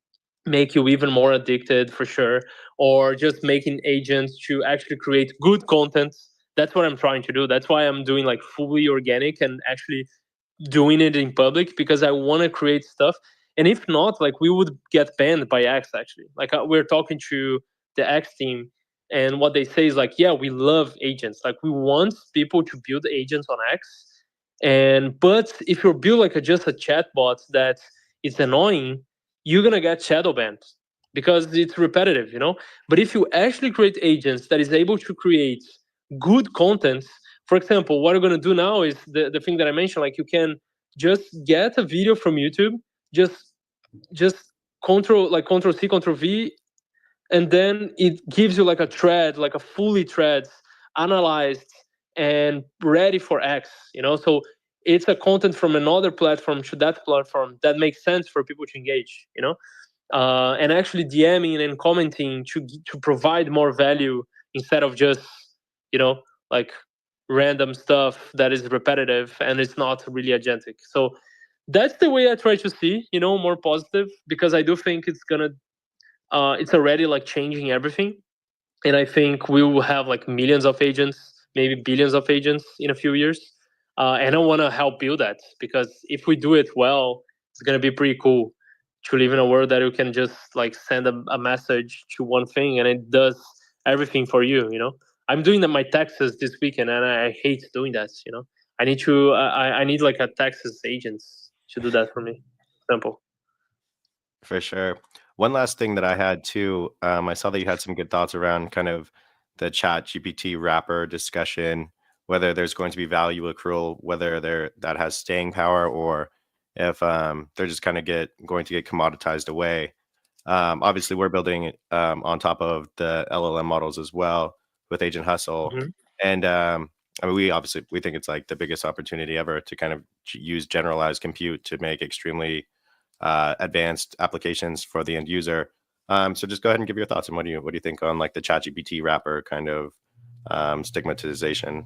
make you even more addicted, for sure, or just making agents to actually create good content. That's what I'm trying to do. That's why I'm doing like fully organic and actually doing it in public, because I want to create stuff. And if not, like, we would get banned by X, actually. Like, we're talking to the X team, and what they say is like, yeah, we love agents. Like, we want people to build agents on X. But if you build like just a chatbot that is annoying, you're gonna get shadow banned because it's repetitive. But if you actually create agents that is able to create good content, for example, what we're gonna do now is the thing that I mentioned. Like, you can just get a video from YouTube, just control C, Control V, and then it gives you like a thread, like a fully thread, analyzed and ready for X. So it's a content from another platform to that platform that makes sense for people to engage. And actually DMing and commenting to provide more value, instead of just like random stuff that is repetitive and it's not really agentic. So that's the way I try to see, more positive, because I do think it's already like changing everything. And I think we will have like millions of agents, maybe billions of agents in a few years. And I want to help build that, because if we do it well, it's going to be pretty cool to live in a world that you can just like send a message to one thing and it does everything for you. I'm doing my taxes this weekend and I hate doing that. I need like a taxes agent to do that for me. Simple. For sure. One last thing that I had too, I saw that you had some good thoughts around kind of the chat GPT wrapper discussion, whether there's going to be value accrual, whether that has staying power, or if they're just kind of going to get commoditized away. Obviously, we're building on top of the LLM models as well with Agent Hustle. Mm-hmm. And I mean, we think it's like the biggest opportunity ever to kind of use generalized compute to make extremely advanced applications for the end user. So just go ahead and give your thoughts. And what do you think on like the ChatGPT wrapper kind of stigmatization?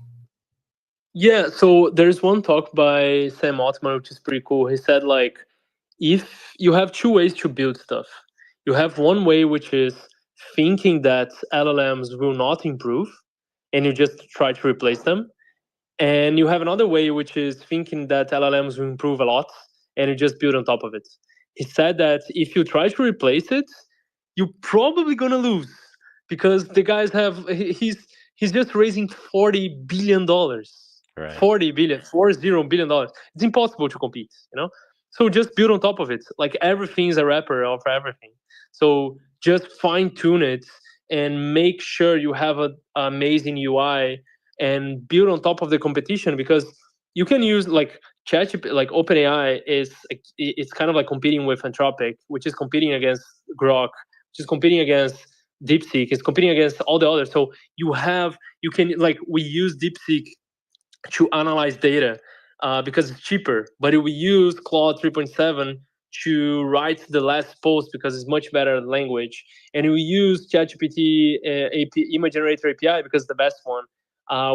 Yeah, so there's one talk by Sam Altman, which is pretty cool. He said, like, if you have two ways to build stuff, you have one way, which is thinking that LLMs will not improve, and you just try to replace them. And you have another way, which is thinking that LLMs will improve a lot, and you just build on top of it. He said that if you try to replace it, you're probably gonna lose, because the guys have he's just raising $40 billion. Right. 40 billion, $40 billion. It's impossible to compete, you know? So just build on top of it. Like, everything is a wrapper of everything. So just fine tune it and make sure you have an amazing UI and build on top of the competition, because you can use like ChatGPT, like OpenAI it's kind of like competing with Anthropic, which is competing against Grok, which is competing against DeepSeek, it's competing against all the others. So you can, like, we use DeepSeek to analyze data because it's cheaper, but we use Claude 3.7 to write the last post because it's much better language, and we use ChatGPT image generator API because it's the best one.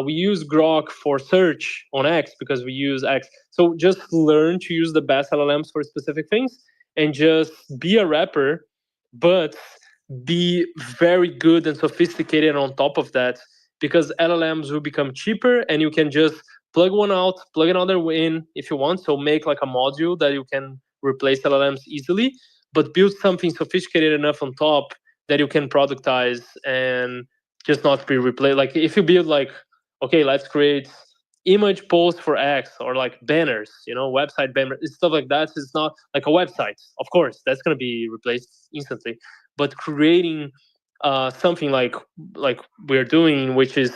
We use Grok for search on X because we use X. So just learn to use the best LLMs for specific things, and just be a wrapper, but be very good and sophisticated on top of that, because LLMs will become cheaper, and you can just plug one out, plug another in if you want. So make like a module that you can replace LLMs easily, but build something sophisticated enough on top that you can productize and just not be replaced. Like, if you build like, okay, let's create image posts for X, or like banners, website banners, stuff like that. It's not like a website, of course, that's going to be replaced instantly. But creating something like we're doing, which is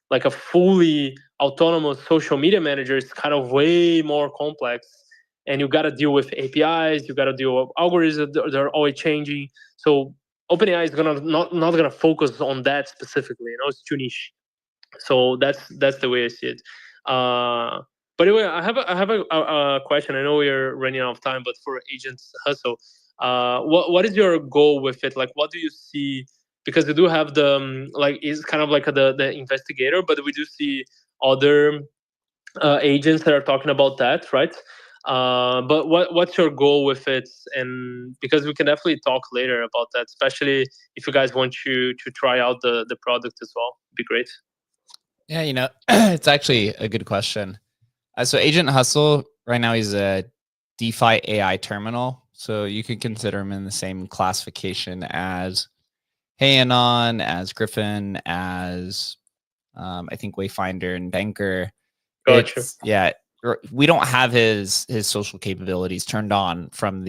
like a fully autonomous social media manager, is kind of way more complex, and you got to deal with APIs, you got to deal with algorithms, they're always changing. So OpenAI is gonna not gonna focus on that specifically. It's too niche. So that's the way I see it. But anyway, I have a question. I know we're running out of time, but for Agents Hustle, what is your goal with it? Like, what do you see? Because we do have the like, is kind of like the investigator, but we do see other agents that are talking about that, right? But what's your goal with it? And because we can definitely talk later about that, especially if you guys want to try out the product as well, it'd be great. Yeah, it's actually a good question. So Agent Hustle right now, he's a DeFi AI terminal. So you can consider him in the same classification as Heyanon, as Griffin, as I think Wayfinder and Banker. Gotcha. Yeah, we don't have his social capabilities turned on from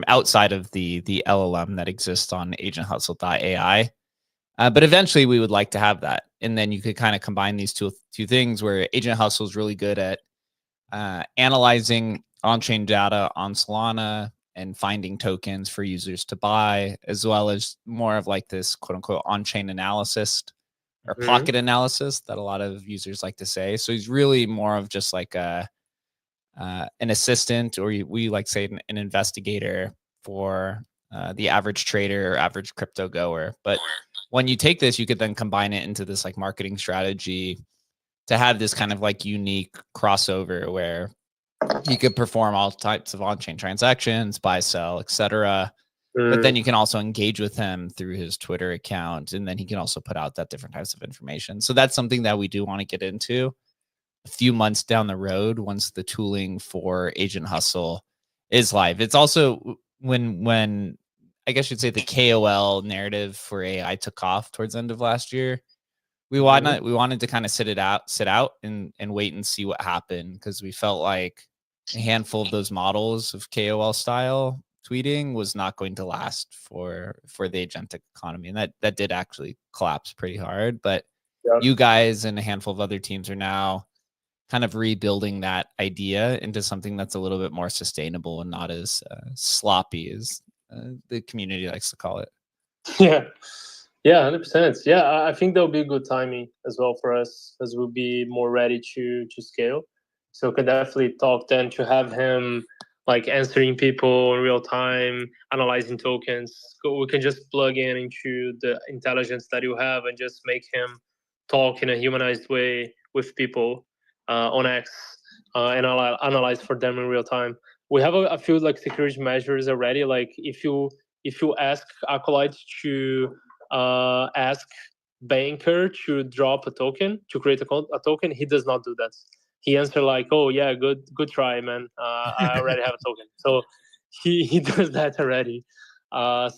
outside of the LLM that exists on agenthustle.ai. But eventually we would like to have that. And then you could kind of combine these two things, where Agent Hustle is really good at analyzing on-chain data on Solana and finding tokens for users to buy, as well as more of like this quote unquote on-chain analysis or pocket analysis that a lot of users like to say. So he's really more of just like an assistant, or we like say an investigator for the average trader or average crypto goer. But when you take this, you could then combine it into this like marketing strategy to have this kind of like unique crossover where you could perform all types of on-chain transactions, buy, sell, etc. But then you can also engage with him through his Twitter account, and then he can also put out that different types of information. So that's something that we do want to get into a few months down the road once the tooling for Agent Hustle is live. It's also when I guess you'd say the KOL narrative for AI took off towards the end of last year. We wanted to kind of sit out and wait and see what happened, because we felt like a handful of those models of KOL style tweeting was not going to last for the agentic economy, and that did actually collapse pretty hard. But you guys and a handful of other teams are now kind of rebuilding that idea into something that's a little bit more sustainable and not as sloppy as the community likes to call it. Yeah, Yeah, 100%. Yeah, I think that would be good timing as well for us, as we'll be more ready to scale. So could definitely talk then to have him like answering people in real time, analyzing tokens. We can just plug in into the intelligence that you have and just make him talk in a humanized way with people on X and analyze for them in real time. We have a few like security measures already. Like if you ask Acolyte to ask banker to drop a token to create a token, he does not do that. He answer like, "Oh yeah, good try, man. I already have a token." So he does that already.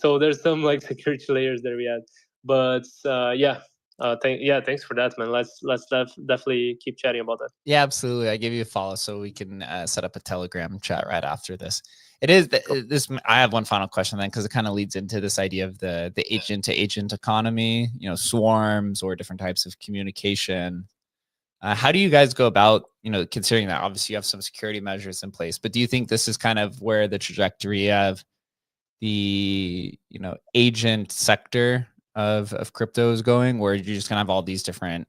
So there's some like security layers that we had, but thanks for that, man. Let's definitely keep chatting about that. Yeah, absolutely. I give you a follow so we can set up a Telegram chat right after this. It is this. I have one final question then, because it kind of leads into this idea of the agent to agent economy. You know, swarms or different types of communication. How do you guys go about, considering that obviously you have some security measures in place, but do you think this is kind of where the trajectory of the, agent sector of crypto is going, where you're just gonna have all these different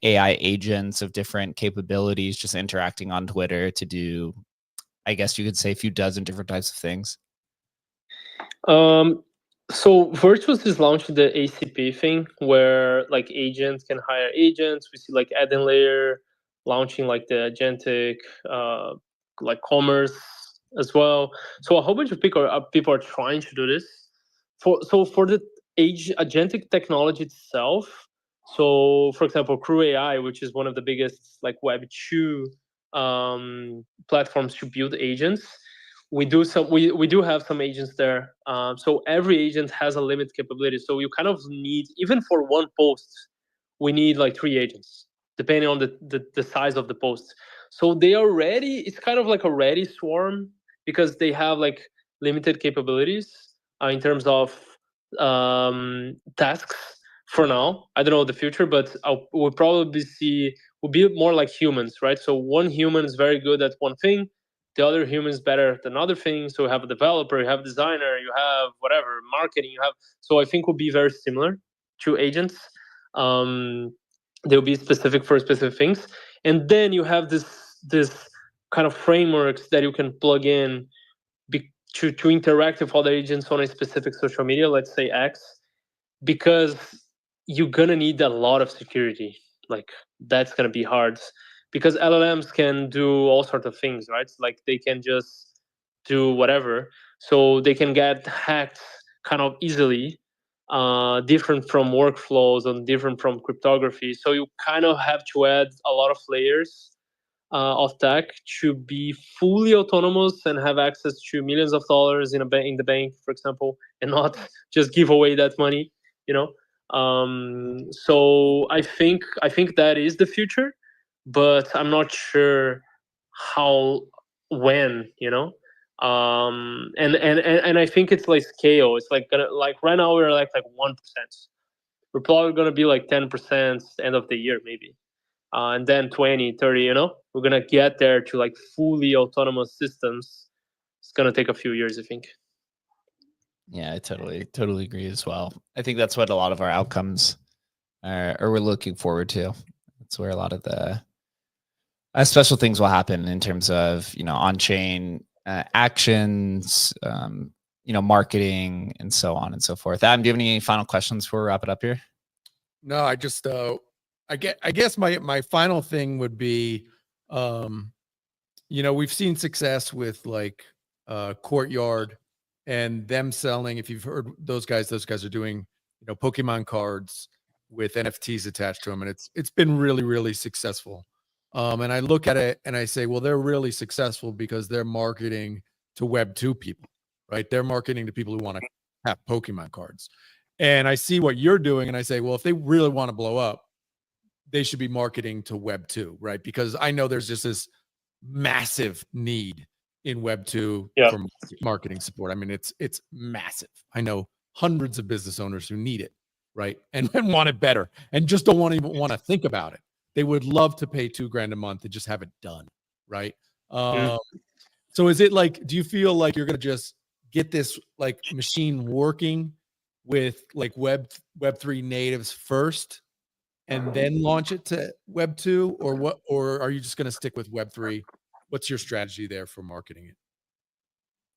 AI agents of different capabilities just interacting on Twitter to do, I guess you could say, a few dozen different types of things? So Virtuous is launching the ACP thing where like agents can hire agents. We see like Eden Layer launching like the agentic like commerce as well. So a whole bunch of people are trying to do this. For the agentic technology itself. So for example, Crew AI, which is one of the biggest like Web2 platforms to build agents. We do have some agents there. So every agent has a limit capability. So you kind of need, even for one post, we need like 3 agents, depending on the size of the post. So they are ready. It's kind of like a ready swarm because they have like limited capabilities in terms of tasks for now. I don't know the future, but we'll probably we'll be more like humans, right? So one human is very good at one thing, the other human is better at another thing. So you have a developer, you have a designer, you have whatever, marketing, you have. So I think will be very similar to agents. They'll be specific for specific things. And then you have this kind of frameworks that you can plug in to interact with other agents on a specific social media, let's say X, because you're gonna need a lot of security. Like that's gonna be hard because LLMs can do all sorts of things, right? Like they can just do whatever, so they can get hacked kind of easily. Different from workflows and different from cryptography. So you kind of have to add a lot of layers of tech to be fully autonomous and have access to millions of dollars in the bank, for example, and not just give away that money. So I think that is the future, but I'm not sure how, when, and I think it's like scale. It's like gonna, like right now we're like 1%. We're probably gonna be like 10% end of the year maybe, and then 20, 30. We're gonna get there to like fully autonomous systems. It's gonna take a few years, I think. Yeah, I totally agree as well. I think that's what a lot of our outcomes are, or we're looking forward to. That's where a lot of the special things will happen in terms of, on-chain actions, marketing, and so on and so forth. Adam, do you have any final questions before we wrap it up here? No, I just I guess my final thing would be, we've seen success with like Courtyard and them selling. If you've heard those guys are doing, Pokemon cards with NFTs attached to them, and it's been really, really successful. And I look at it and I say, well, they're really successful because they're marketing to Web2 people, right? They're marketing to people who want to have Pokemon cards. And I see what you're doing and I say, well, if they really want to blow up, they should be marketing to Web2, right? Because I know there's just this massive need in Web2 for marketing support. I mean, it's massive. I know hundreds of business owners who need it, right? And want it better and just don't even want to think about it. They would love to pay $2,000 a month and just have it done, right? So is it like, do you feel like you're going to just get this like machine working with like Web3 natives first and then launch it to Web 2, or what? Or are you just going to stick with Web3? What's your strategy there for marketing it?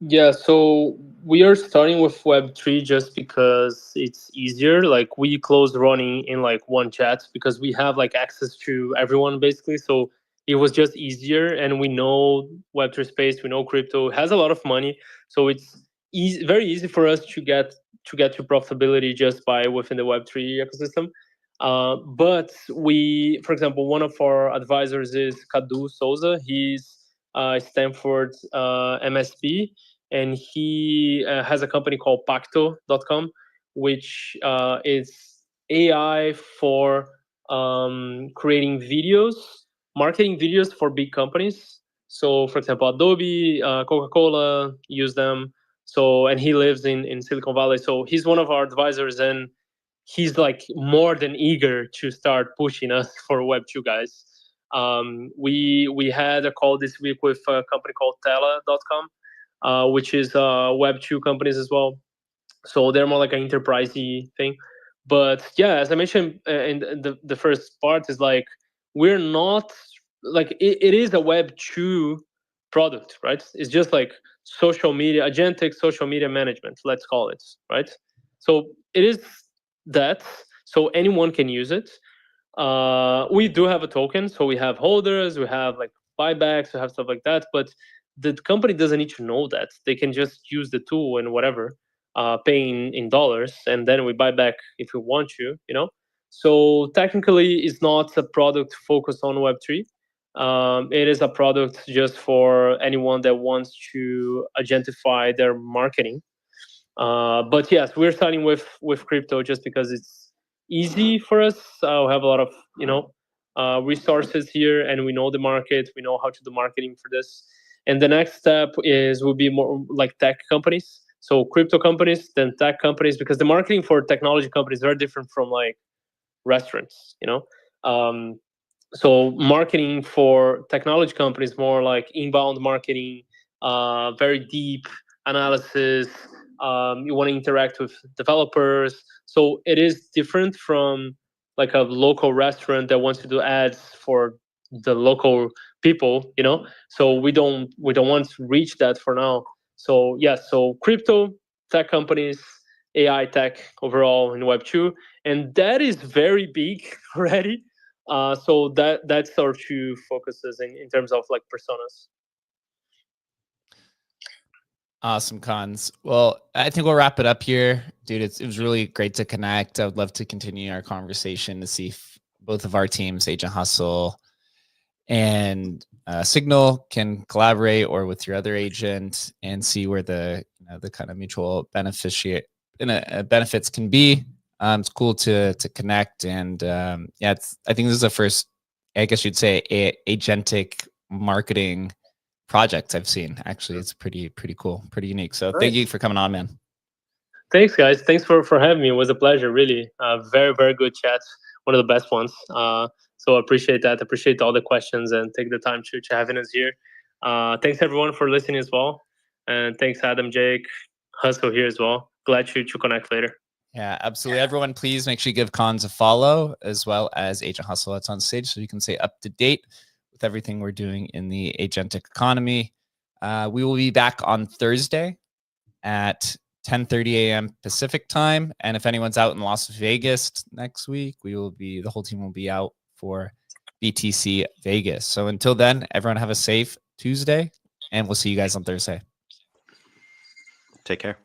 Yeah, so we are starting with Web3 just because it's easier. Like we closed running in like one chat because we have like access to everyone basically. So it was just easier, and we know Web3 space, we know crypto has a lot of money, so it's easy, very easy for us to get to profitability just by within the Web3 ecosystem. But we, for example, one of our advisors is Cadu Souza. He's Stanford MSP, and he has a company called Pacto.com, which is AI for creating videos, marketing videos for big companies. So, for example, Adobe, Coca-Cola use them. So, and he lives in Silicon Valley. So he's one of our advisors, and he's like more than eager to start pushing us for Web2 guys. We had a call this week with a company called Tela.com, which is Web2 companies as well. So they're more like an enterprisey thing. But yeah, as I mentioned in the first part, is like we're not like it is a Web2 product, right? It's just like social media, agentic social media management, let's call it, right? So it is that, so anyone can use it. We do have a token, so we have holders, we have like buybacks, we have stuff like that, but the company doesn't need to know that. They can just use the tool and whatever, paying in dollars, and then we buy back if we want to, you know. So technically, it's not a product focused on Web3. It is a product just for anyone that wants to agentify their marketing. But yes, we're starting with crypto just because it's easy for us. We have a lot of resources here, and we know the market. We know how to do marketing for this. And the next step will be more like tech companies. So crypto companies, then tech companies, because the marketing for technology companies is very different from like restaurants, you know. So marketing for technology companies more like inbound marketing, very deep analysis. You want to interact with developers, so it is different from like a local restaurant that wants to do ads for the local people, you know. So we don't want to reach that for now. So yes, so crypto, tech companies, AI tech overall in Web2, and that is very big already. So that's our two focuses in terms of like personas. Awesome, Cons. Well, I think we'll wrap it up here, dude. It was really great to connect. I would love to continue our conversation to see if both of our teams, Agent Hustle and Signal, can collaborate, or with your other agent, and see where the kind of mutual benefits can be. It's cool to connect, and yeah, I think this is the first, I guess you'd say, agentic marketing project I've seen. Actually, it's pretty cool, pretty unique. So Thank you for coming on, man. Thanks, guys. Thanks for having me. It was a pleasure, really. Very, very good chat. One of the best ones. So I appreciate that. Appreciate all the questions and take the time to having us here. Thanks everyone for listening as well. And thanks Adam, Jake, Hustle here as well. Glad to connect later. Yeah, absolutely. Everyone, please make sure you give Cons a follow, as well as Agent Hustle that's on stage, so you can stay up to date with everything we're doing in the agentic economy. We will be back on Thursday at 10:30 a.m. Pacific time. And if anyone's out in Las Vegas next week, the whole team will be out for BTC Vegas. So until then, everyone have a safe Tuesday, and we'll see you guys on Thursday. Take care.